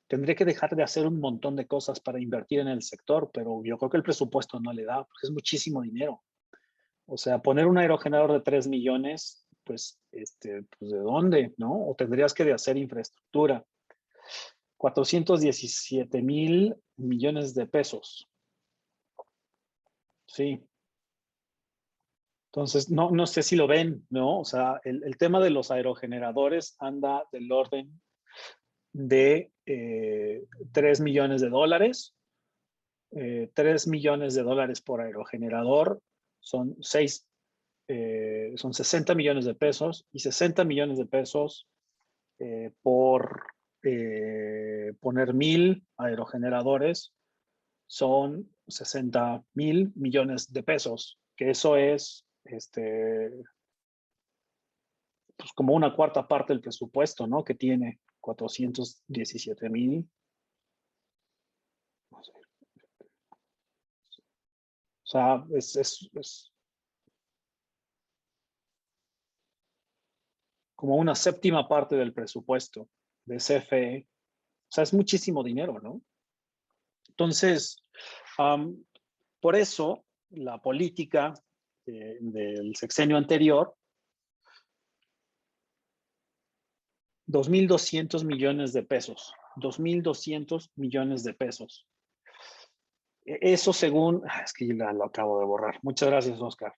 tendría que dejar de hacer un montón de cosas para invertir en el sector, pero yo creo que el presupuesto no le da, porque es muchísimo dinero. O sea, poner un aerogenerador de 3 millones, pues, pues ¿de dónde, no? O tendrías que hacer infraestructura. 417,000 millones de pesos. Sí. Entonces, no sé si lo ven, ¿no? O sea, el tema de los aerogeneradores anda del orden de 3 millones de dólares. 3 millones de dólares por aerogenerador son 60 millones de pesos y 60 millones de pesos por poner 1,000 aerogeneradores son 60,000 millones de pesos, que eso es pues como una cuarta parte del presupuesto, ¿no? Que tiene 417,000. O sea, es como una séptima parte del presupuesto de CFE. O sea, es muchísimo dinero, ¿no? Entonces, por eso la política del sexenio anterior, 2,200 millones de pesos. 2,200 millones de pesos. Eso según, es que ya lo acabo de borrar. Muchas gracias, Oscar.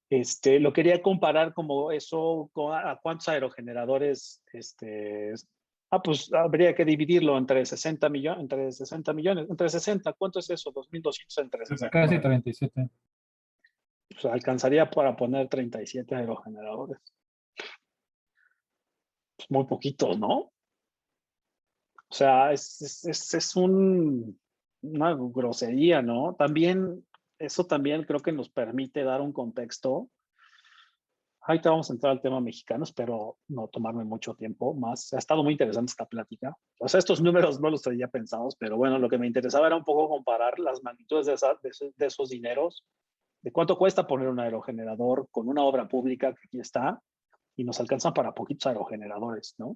Lo quería comparar como eso a cuántos aerogeneradores, pues habría que dividirlo entre 60 millones, entre 60, ¿cuánto es eso? 2,200 entre 60. Casi 37. Pues alcanzaría para poner 37 aerogeneradores. Pues muy poquitos, ¿no? O sea, es una grosería, ¿no? También, eso también creo que nos permite dar un contexto. Ahorita vamos a entrar al tema mexicano, espero no tomarme mucho tiempo más. Ha estado muy interesante esta plática. O sea, estos números no los traía pensados, pero bueno, lo que me interesaba era un poco comparar las magnitudes de esos dineros, de cuánto cuesta poner un aerogenerador con una obra pública que aquí está, y nos alcanzan para poquitos aerogeneradores, ¿no?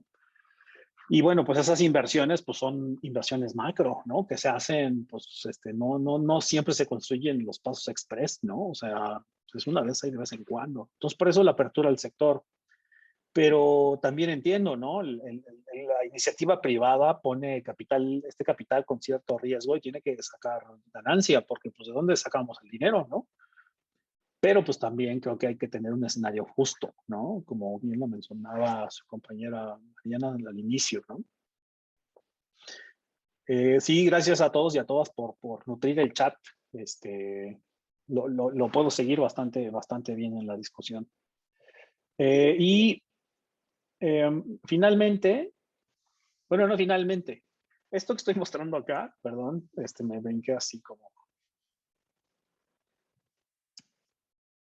Y bueno, pues esas inversiones pues son inversiones macro, ¿no? Que se hacen, pues no siempre se construyen los pasos express, ¿no? O sea, es una vez ahí de vez en cuando. Entonces, por eso la apertura al sector. Pero también entiendo, ¿no? La iniciativa privada pone este capital con cierto riesgo y tiene que sacar ganancia, porque pues ¿de dónde sacamos el dinero, no? Pero pues también creo que hay que tener un escenario justo, ¿no? Como bien lo mencionaba su compañera Mariana al inicio, ¿no? Sí, gracias a todos y a todas por nutrir el chat. Lo puedo seguir bastante bien en la discusión. Y finalmente, bueno, no finalmente, esto que estoy mostrando acá, perdón, me brinqué así como.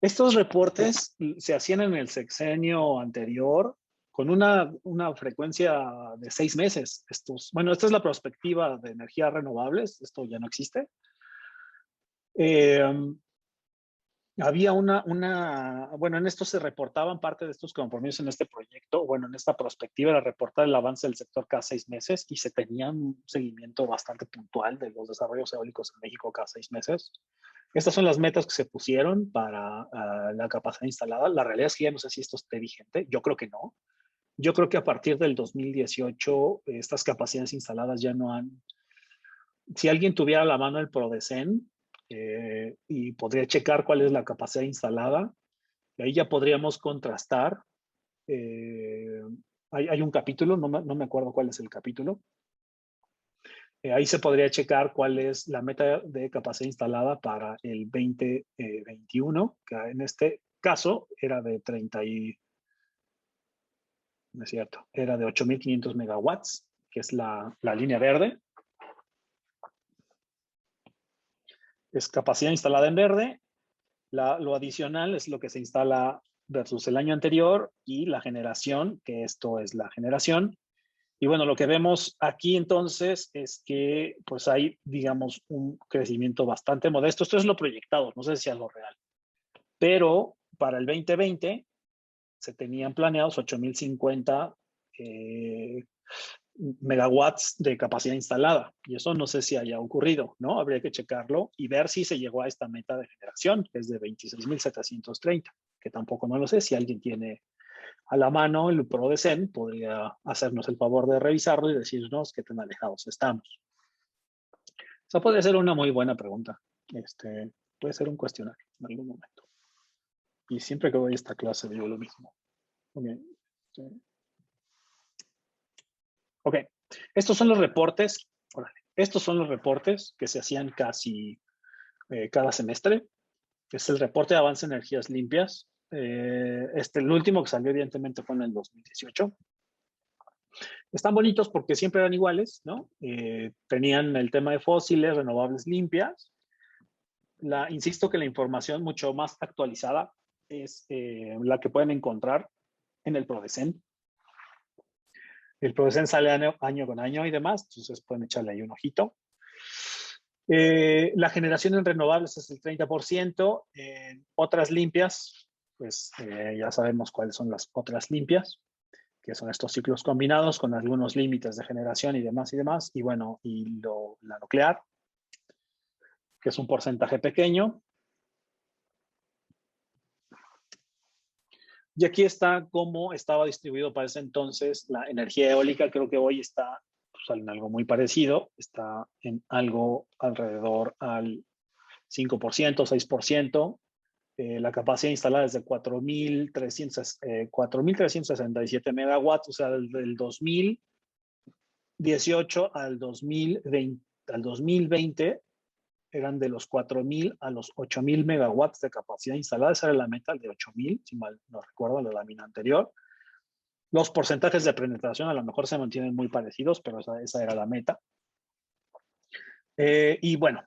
Estos reportes se hacían en el sexenio anterior con una frecuencia de 6 meses. Bueno, esta es la perspectiva de energías renovables, esto ya no existe. Había bueno, en esto se reportaban parte de estos compromisos en este proyecto, bueno, en esta perspectiva era reportar el avance del sector cada 6 meses y se tenía un seguimiento bastante puntual de los desarrollos eólicos en México cada 6 meses. Estas son las metas que se pusieron para la capacidad instalada. La realidad es que ya no sé si esto esté vigente, yo creo que no. Yo creo que a partir del 2018 estas capacidades instaladas ya no han. Si alguien tuviera a la mano el PRODECEN, y podría checar cuál es la capacidad instalada. Y ahí ya podríamos contrastar. Hay un capítulo, no me acuerdo cuál es el capítulo. Ahí se podría checar cuál es la meta de capacidad instalada para el 2021, que en este caso era de 30 y... No es cierto, era de 8.500 megawatts, que es la línea verde. Es capacidad instalada en verde. Lo adicional es lo que se instala versus el año anterior y la generación, que esto es la generación. Y bueno, lo que vemos aquí entonces es que pues hay, digamos, un crecimiento bastante modesto. Esto es lo proyectado, no sé si es lo real. Pero para el 2020 se tenían planeados 8.050 megawatts de capacidad instalada. Y eso no sé si haya ocurrido, ¿no? Habría que checarlo y ver si se llegó a esta meta de generación, que es de 26.730, que tampoco no lo sé. Si alguien tiene a la mano el PRODECEN, podría hacernos el favor de revisarlo y decirnos qué tan alejados estamos. Esa podría ser una muy buena pregunta. Puede ser un cuestionario en algún momento. Y siempre que voy a esta clase digo lo mismo. Ok, estos son los reportes. Estos son los reportes que se hacían casi cada semestre. Es el reporte de avance de energías limpias. El último que salió evidentemente fue en el 2018. Están bonitos porque siempre eran iguales, ¿no? Tenían el tema de fósiles, renovables limpias. Insisto que la información mucho más actualizada es la que pueden encontrar en el PRODECEN. El PRODECEN sale año con año y demás, entonces pueden echarle ahí un ojito. La generación en renovables es el 30%. Otras limpias, pues ya sabemos cuáles son las otras limpias, que son estos ciclos combinados con algunos límites de generación y demás y demás. Y bueno, la nuclear, que es un porcentaje pequeño. Y aquí está cómo estaba distribuido para ese entonces la energía eólica. Creo que hoy está pues, en algo muy parecido. Está en algo alrededor al 5%, 6%. La capacidad instalada es de 4.367 megawatts, o sea, del 2018 al 2020 eran de los 4.000 a los 8.000 megawatts de capacidad instalada. Esa era la meta, de 8.000, si mal no recuerdo, la lámina anterior. Los porcentajes de penetración a lo mejor se mantienen muy parecidos, pero esa era la meta. Y bueno.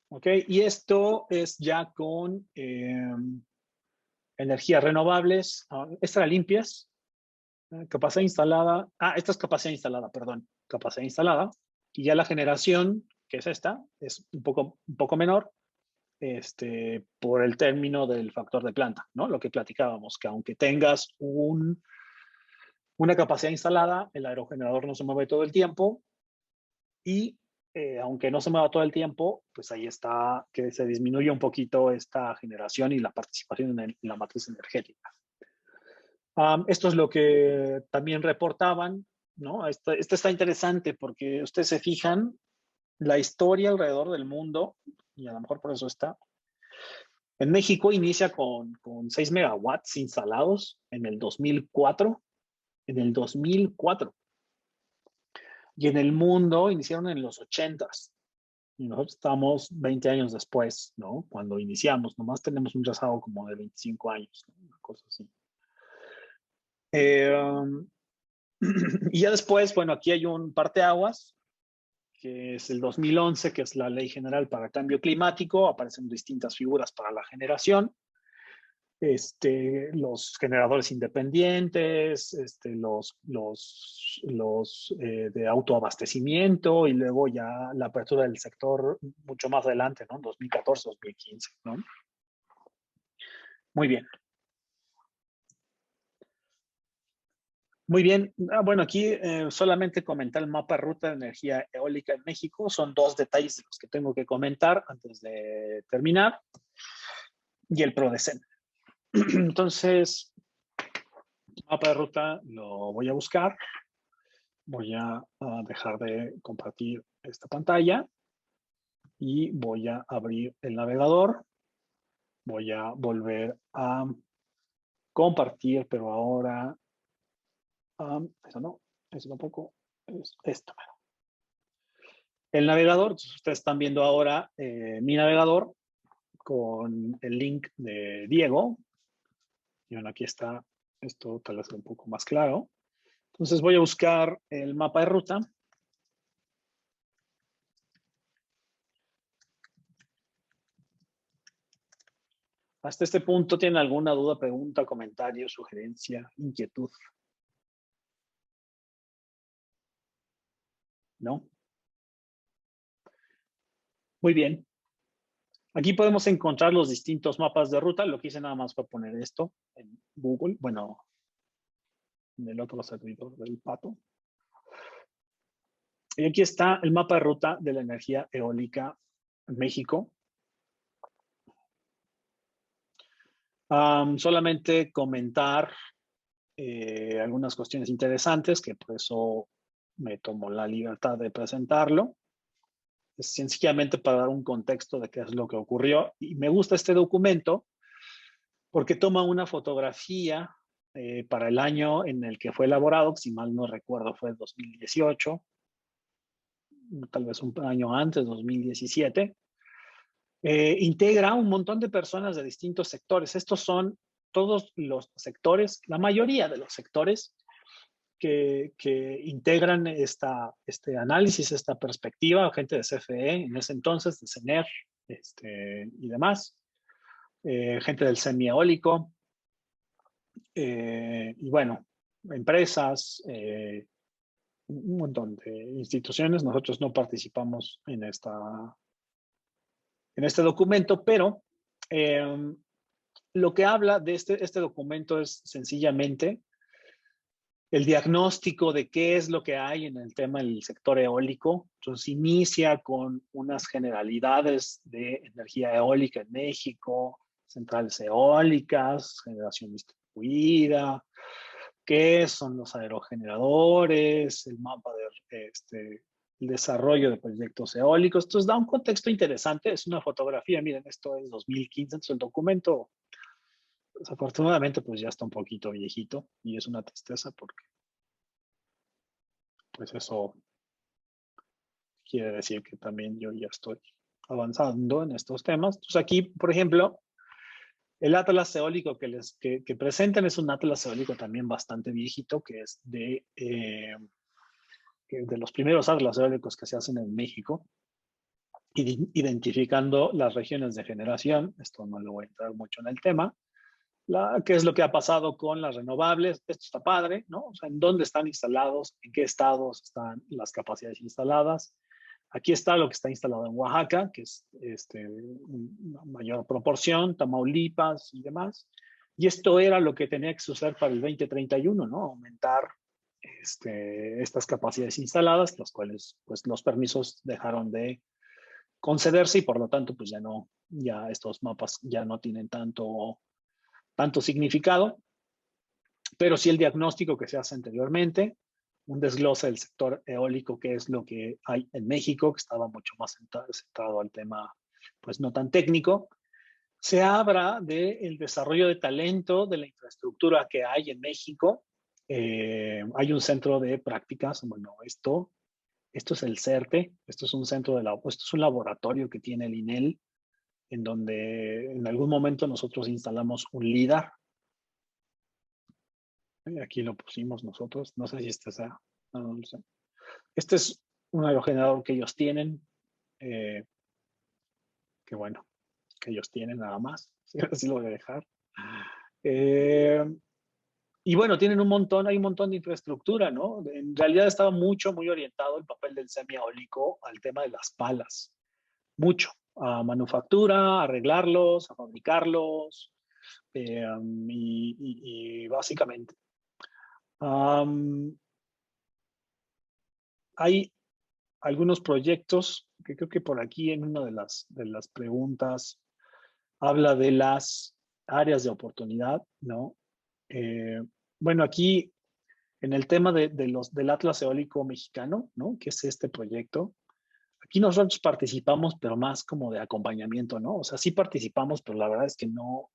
Ok, y esto es ya con energías renovables, extra limpias, capacidad instalada. Esta es capacidad instalada, perdón. Capacidad instalada. Y ya la generación, que es esta, es un poco menor por el término del factor de planta, ¿no? Lo que platicábamos, que aunque tengas una capacidad instalada, el aerogenerador no se mueve todo el tiempo y aunque no se mueva todo el tiempo, pues ahí está que se disminuye un poquito esta generación y la participación en la matriz energética. Esto es lo que también reportaban, ¿no? Esto está interesante porque ustedes se fijan la historia alrededor del mundo, y a lo mejor por eso está. En México inicia con 6 megawatts instalados en el 2004. En el 2004. Y en el mundo iniciaron en los 80s. Y nosotros estamos 20 años después, ¿no? Cuando iniciamos, nomás tenemos un rezago como de 25 años, ¿no? Una cosa así. Y ya después, bueno, aquí hay un parteaguas, que es el 2011, que es la Ley General para el Cambio Climático. Aparecen distintas figuras para la generación. Los generadores independientes, los de autoabastecimiento y luego ya la apertura del sector mucho más adelante, ¿no? 2014, 2015, ¿no? Muy bien. Muy bien. Bueno, aquí solamente comentar el mapa de ruta de energía eólica en México. Son 2 detalles de los que tengo que comentar antes de terminar. Y el PRODECEN. Entonces, mapa de ruta lo voy a buscar. Voy a dejar de compartir esta pantalla y voy a abrir el navegador. Voy a volver a compartir, pero ahora, eso tampoco, es esto. El navegador, ustedes están viendo ahora mi navegador con el link de Diego. Y bueno, aquí está, esto tal vez un poco más claro. Entonces voy a buscar el mapa de ruta. Hasta este punto, ¿tienen alguna duda, pregunta, comentario, sugerencia, inquietud? ¿No? Muy bien. Aquí podemos encontrar los distintos mapas de ruta. Lo que hice nada más fue poner esto en Google. Bueno, en el otro servidor del Pato. Y aquí está el mapa de ruta de la energía eólica en México. Solamente comentar algunas cuestiones interesantes, que por eso me tomo la libertad de presentarlo. Es sencillamente para dar un contexto de qué es lo que ocurrió. Y me gusta este documento porque toma una fotografía para el año en el que fue elaborado, si mal no recuerdo fue 2018, tal vez un año antes, 2017. Integra un montón de personas de distintos sectores. Estos son todos los sectores, la mayoría de los sectores que integran este análisis, esta perspectiva, gente de CFE en ese entonces, de CENER y demás, gente del semieólico, y bueno, empresas, un montón de instituciones. Nosotros no participamos en este documento, pero lo que habla de este documento es sencillamente el diagnóstico de qué es lo que hay en el tema del sector eólico. Entonces inicia con unas generalidades de energía eólica en México, centrales eólicas, generación distribuida, qué son los aerogeneradores, el mapa de el desarrollo de proyectos eólicos. Entonces da un contexto interesante, es una fotografía, miren, esto es 2015, entonces el documento desafortunadamente pues ya está un poquito viejito y es una tristeza porque pues eso quiere decir que también yo ya estoy avanzando en estos temas. Entonces aquí, por ejemplo, el atlas eólico que presentan es un atlas eólico también bastante viejito, que es de los primeros atlas eólicos que se hacen en México, identificando las regiones de generación. Esto no lo voy a entrar mucho en el tema. ¿Qué es lo que ha pasado con las renovables? Esto está padre, ¿no? O sea, en dónde están instalados, en qué estados están las capacidades instaladas. Aquí está lo que está instalado en Oaxaca, que es una mayor proporción, Tamaulipas y demás. Y esto era lo que tenía que suceder para el 2031, ¿no? Aumentar estas capacidades instaladas, las cuales pues los permisos dejaron de concederse y por lo tanto pues ya estos mapas ya no tienen tanto significado, pero sí el diagnóstico que se hace anteriormente, un desglose del sector eólico, que es lo que hay en México, que estaba mucho más centrado al tema pues no tan técnico. Se habla del desarrollo de talento, de la infraestructura que hay en México. Hay un centro de prácticas, bueno, esto es el CERTE, esto es un laboratorio que tiene el INEL, en donde en algún momento nosotros instalamos un LIDAR. Aquí lo pusimos nosotros, no sé si no lo sé. Este es un aerogenerador que ellos tienen, que bueno, que ellos tienen nada más, así lo voy a dejar. Y bueno, hay un montón de infraestructura, ¿no? En realidad estaba muy orientado el papel del semieólico al tema de las palas, mucho, a manufactura, a arreglarlos, a fabricarlos, y básicamente. Hay algunos proyectos que creo que por aquí en una de las preguntas habla de las áreas de oportunidad, ¿no? Bueno, aquí en el tema del Atlas Eólico Mexicano, ¿no? Que es este proyecto, aquí nosotros participamos, pero más como de acompañamiento, ¿no? O sea, sí participamos, pero la verdad es que no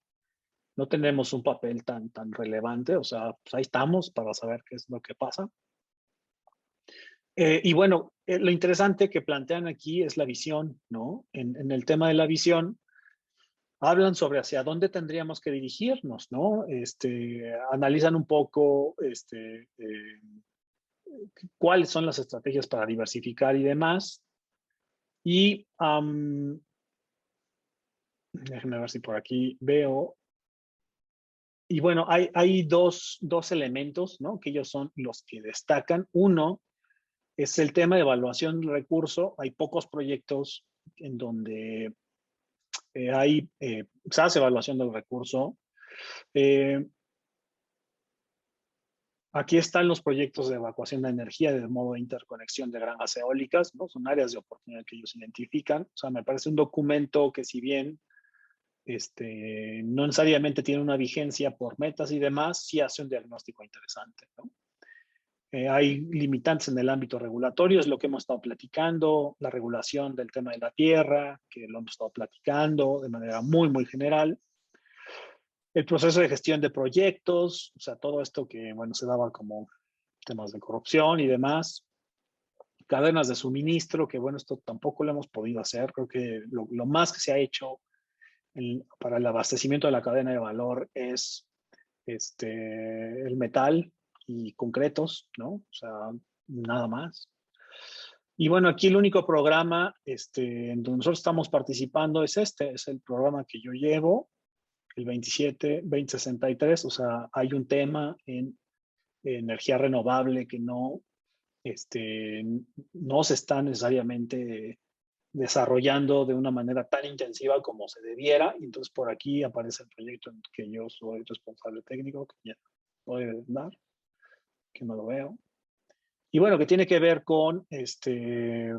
tenemos un papel tan relevante. O sea, pues ahí estamos para saber qué es lo que pasa. Y bueno, lo interesante que plantean aquí es la visión, ¿no? En el tema de la visión, hablan sobre hacia dónde tendríamos que dirigirnos, ¿no? Analizan un poco cuáles son las estrategias para diversificar y demás. Y déjenme ver si por aquí veo. Y bueno, hay dos elementos, ¿no? Que ellos son los que destacan. Uno es el tema de evaluación del recurso. Hay pocos proyectos en donde se hace evaluación del recurso. Aquí están los proyectos de evacuación de energía de modo de interconexión de granjas eólicas, ¿no? Son áreas de oportunidad que ellos identifican. O sea, me parece un documento que, si bien no necesariamente tiene una vigencia por metas y demás, sí hace un diagnóstico interesante, ¿no? Hay limitantes en el ámbito regulatorio, es lo que hemos estado platicando, la regulación del tema de la tierra, que lo hemos estado platicando de manera muy general. El proceso de gestión de proyectos, o sea, todo esto que, bueno, se daba como temas de corrupción y demás. Cadenas de suministro, que bueno, esto tampoco lo hemos podido hacer. Creo que lo más que se ha hecho para el abastecimiento de la cadena de valor es el metal y concretos, ¿no? O sea, nada más. Y bueno, aquí el único programa en donde nosotros estamos participando es es el programa que yo llevo, el 2063. O sea, hay un tema en energía renovable que no se está necesariamente desarrollando de una manera tan intensiva como se debiera. Y entonces por aquí aparece el proyecto en el que yo soy responsable técnico, que ya puede dar, que no lo veo. Y bueno, que tiene que ver con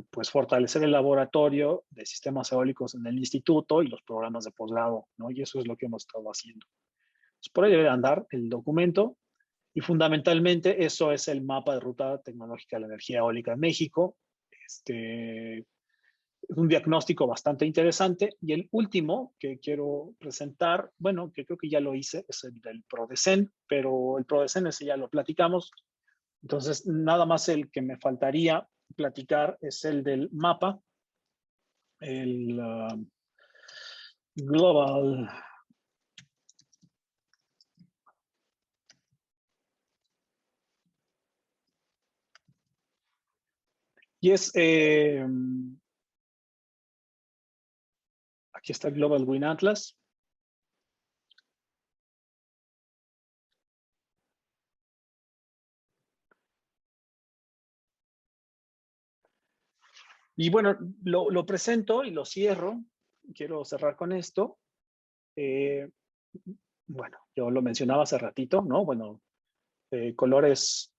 pues fortalecer el laboratorio de sistemas eólicos en el instituto y los programas de posgrado, ¿no? Y eso es lo que hemos estado haciendo. Entonces, por ahí debe andar el documento. Y fundamentalmente eso es el mapa de ruta tecnológica de la energía eólica en México. Es un diagnóstico bastante interesante. Y el último que quiero presentar, bueno, que creo que ya lo hice, es el del PRODECEN, pero el PRODECEN ese ya lo platicamos. Entonces, nada más el que me faltaría platicar es el del mapa, el Global y es aquí está el Global Wind Atlas. Y bueno, lo presento y lo cierro. Quiero cerrar con esto. Bueno, yo lo mencionaba hace ratito, ¿no? Bueno, colores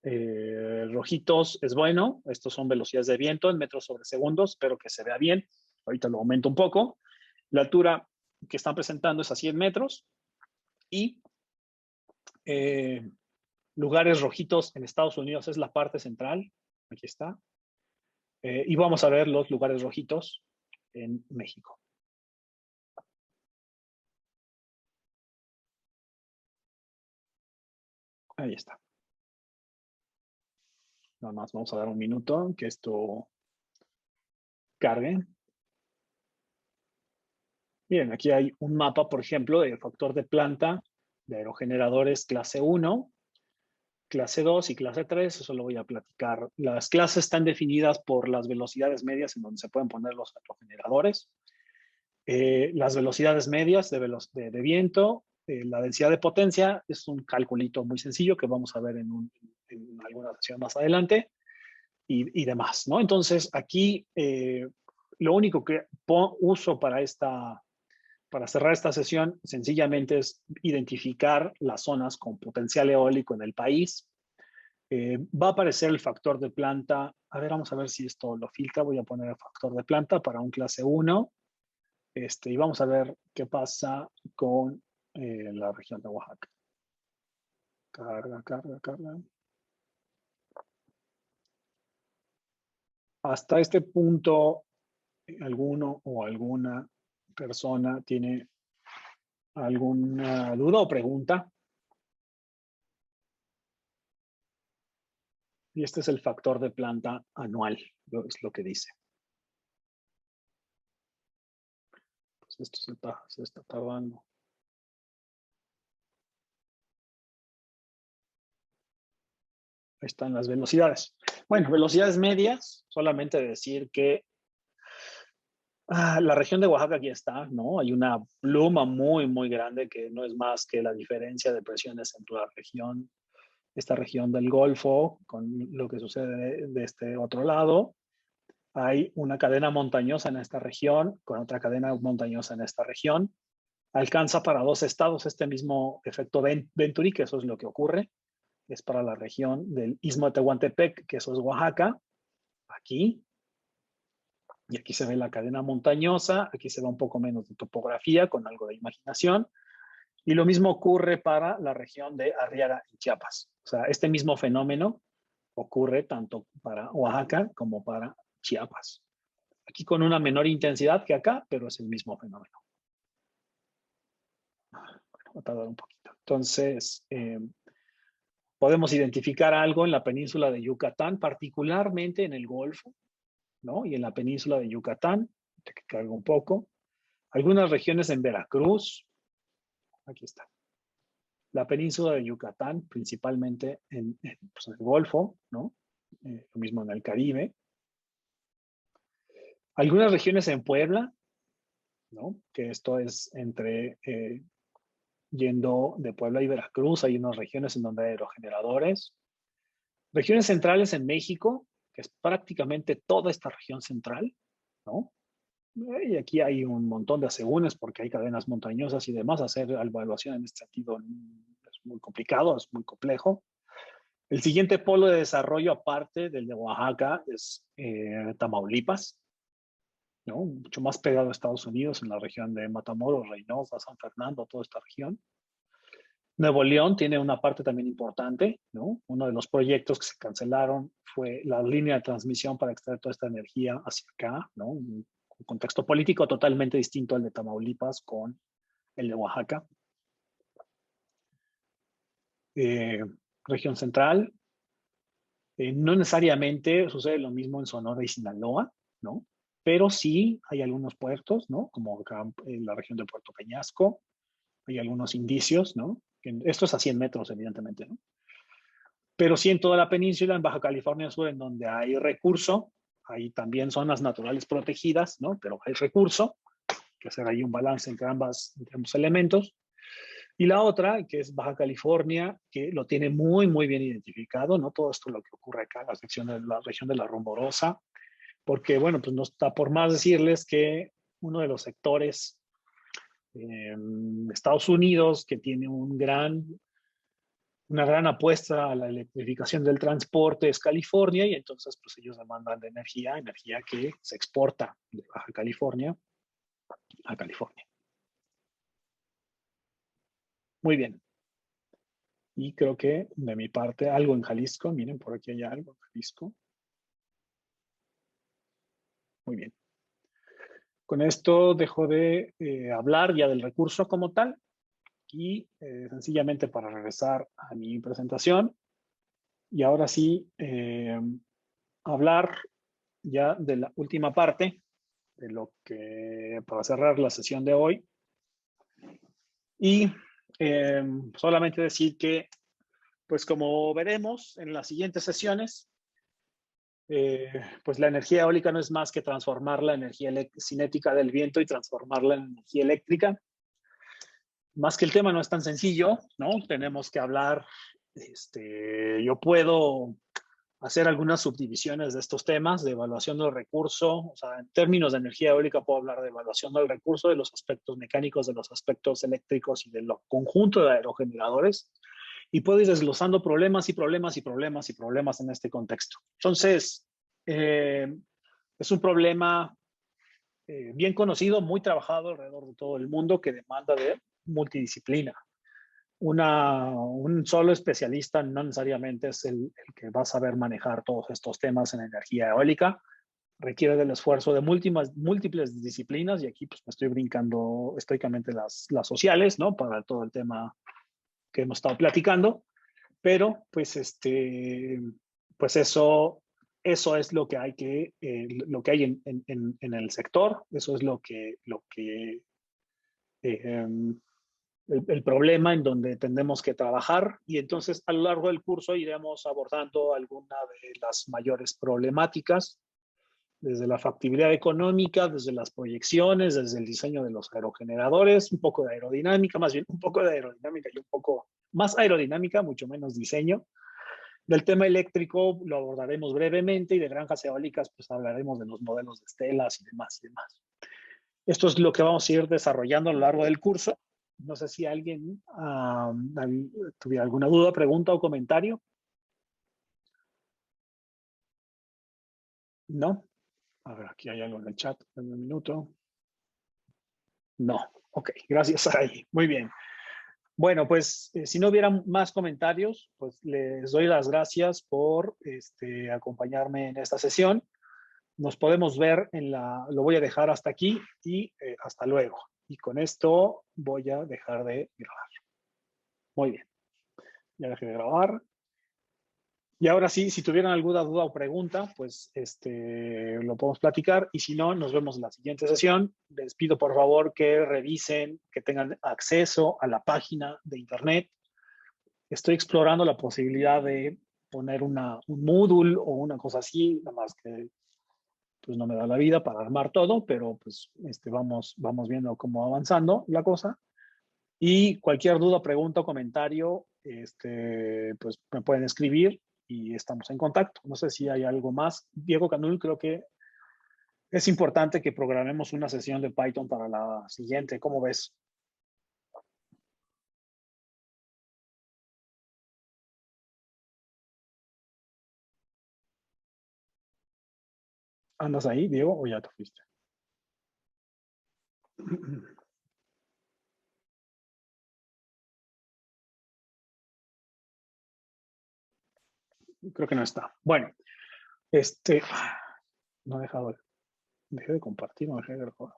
rojitos es bueno. Estos son velocidades de viento en metros sobre segundos. Espero que se vea bien. Ahorita lo aumento un poco. La altura que están presentando es a 100 metros. Y lugares rojitos en Estados Unidos es la parte central. Aquí está. Y vamos a ver los lugares rojitos en México. Ahí está. Nada más vamos a dar un minuto que esto cargue. Miren, aquí hay un mapa, por ejemplo, de factor de planta de aerogeneradores clase 1, clase 2 y clase 3. Eso lo voy a platicar. Las clases están definidas por las velocidades medias en donde se pueden poner los aerogeneradores. Las velocidades medias de viento, la densidad de potencia es un calculito muy sencillo que vamos a ver en alguna sesión más adelante y demás, ¿no? Entonces aquí lo único que uso para cerrar esta sesión sencillamente es identificar las zonas con potencial eólico en el país. Va a aparecer el factor de planta. A ver, vamos a ver si esto lo filtra. Voy a poner el factor de planta para un clase 1. Y vamos a ver qué pasa con la región de Oaxaca. Carga. Hasta este punto alguno o alguna persona tiene alguna duda o pregunta. Y este es el factor de planta anual, es lo que dice. Pues esto se está tardando. Ahí están las velocidades. Bueno, velocidades medias, solamente decir que la región de Oaxaca aquí está, ¿no? Hay una pluma muy, muy grande que no es más que la diferencia de presiones entre la región, esta región del Golfo, con lo que sucede de este otro lado. Hay una cadena montañosa en esta región, con otra cadena montañosa en esta región. Alcanza para 2 estados este mismo efecto Venturi, que eso es lo que ocurre. Es para la región del Istmo de Tehuantepec, que eso es Oaxaca, aquí. Y aquí se ve la cadena montañosa, aquí se ve un poco menos de topografía, con algo de imaginación. Y lo mismo ocurre para la región de Arriaga y Chiapas. O sea, este mismo fenómeno ocurre tanto para Oaxaca como para Chiapas. Aquí con una menor intensidad que acá, pero es el mismo fenómeno. Bueno, va a tardar un poquito. Entonces, podemos identificar algo en la península de Yucatán, particularmente en el Golfo, ¿no? Y en la península de Yucatán, que cargo un poco. Algunas regiones en Veracruz, aquí está. La península de Yucatán, principalmente pues en el Golfo, ¿no? Lo mismo en el Caribe. Algunas regiones en Puebla, ¿no? Que esto es entre yendo de Puebla y Veracruz, hay unas regiones en donde hay aerogeneradores. Regiones centrales en México, que es prácticamente toda esta región central, ¿no? Y aquí hay un montón de asegúnes porque hay cadenas montañosas y demás. Hacer evaluación en este sentido es muy complicado, es muy complejo. El siguiente polo de desarrollo, aparte del de Oaxaca, es Tamaulipas, ¿no? Mucho más pegado a Estados Unidos, en la región de Matamoros, Reynosa, San Fernando, toda esta región. Nuevo León tiene una parte también importante, ¿no? Uno de los proyectos que se cancelaron fue la línea de transmisión para extraer toda esta energía hacia acá, ¿no? Un contexto político totalmente distinto al de Tamaulipas con el de Oaxaca. Región central. No necesariamente sucede lo mismo en Sonora y Sinaloa, ¿no? Pero sí hay algunos puertos, ¿no? Como acá en la región de Puerto Peñasco. Hay algunos indicios, ¿no? Esto es a 100 metros, evidentemente, ¿no? Pero sí en toda la península, en Baja California Sur, en donde hay recurso, hay también zonas naturales protegidas, ¿no? Pero hay recurso, que hacer ahí un balance entre ambos elementos. Y la otra, que es Baja California, que lo tiene muy, muy bien identificado, ¿no? Todo esto lo que ocurre acá, la región de la Rumorosa, porque, bueno, pues no está por más decirles que uno de los sectores de Estados Unidos que tiene una gran apuesta a la electrificación del transporte es California, y entonces pues ellos demandan de energía que se exporta de Baja California a California. Muy bien. Y creo que de mi parte algo en Jalisco, miren por aquí hay algo en Jalisco. Muy bien. Con esto dejo de hablar ya del recurso como tal y sencillamente para regresar a mi presentación y ahora sí hablar ya de la última parte de lo que para cerrar la sesión de hoy y solamente decir que pues como veremos en las siguientes sesiones pues la energía eólica no es más que transformar la energía cinética del viento y transformarla en energía eléctrica. Más que el tema no es tan sencillo, ¿no? Tenemos que hablar, yo puedo hacer algunas subdivisiones de estos temas, de evaluación del recurso, o sea, en términos de energía eólica puedo hablar de evaluación del recurso, de los aspectos mecánicos, de los aspectos eléctricos y de lo conjunto de aerogeneradores, y puedo ir desglosando problemas y problemas y problemas y problemas en este contexto. Entonces, es un problema bien conocido, muy trabajado alrededor de todo el mundo, que demanda de multidisciplina. Un solo especialista no necesariamente es el que va a saber manejar todos estos temas en energía eólica. requiere del esfuerzo de múltiples disciplinas, y aquí pues me estoy brincando estoicamente las sociales, ¿no? Para todo el tema que hemos estado platicando, pero pues pues eso es lo que hay lo que hay en el sector, eso es lo que el problema en donde tendremos que trabajar, y entonces a lo largo del curso iremos abordando alguna de las mayores problemáticas, desde la factibilidad económica, desde las proyecciones, desde el diseño de los aerogeneradores, un poco de aerodinámica, más bien un poco de aerodinámica y un poco más aerodinámica, mucho menos diseño. Del tema eléctrico lo abordaremos brevemente, y de granjas eólicas pues hablaremos de los modelos de estelas y demás y demás. Esto es lo que vamos a ir desarrollando a lo largo del curso. No sé si alguien tuviera alguna duda, pregunta o comentario. ¿No? A ver, aquí hay algo en el chat. En un minuto. No. Ok, gracias, Saraí. Muy bien. Bueno, pues si no hubiera más comentarios, pues les doy las gracias por acompañarme en esta sesión. Nos podemos ver lo voy a dejar hasta aquí, y hasta luego. Y con esto voy a dejar de grabar. Muy bien. Ya dejé de grabar. Y ahora sí, si tuvieran alguna duda o pregunta, pues lo podemos platicar, y si no, nos vemos en la siguiente sesión. Les pido por favor que revisen, que tengan acceso a la página de internet. Estoy explorando la posibilidad de poner un Moodle o una cosa así, nada más que pues no me da la vida para armar todo, pero pues vamos viendo cómo va avanzando la cosa. Y cualquier duda, pregunta o comentario, pues me pueden escribir y estamos en contacto. No sé si hay algo más. Diego Canul, creo que es importante que programemos una sesión de Python para la siguiente. ¿Cómo ves? ¿Andas ahí, Diego, o ya te fuiste? Creo que no está. Bueno, no he dejado, dejé de compartir, no dejé de grabar.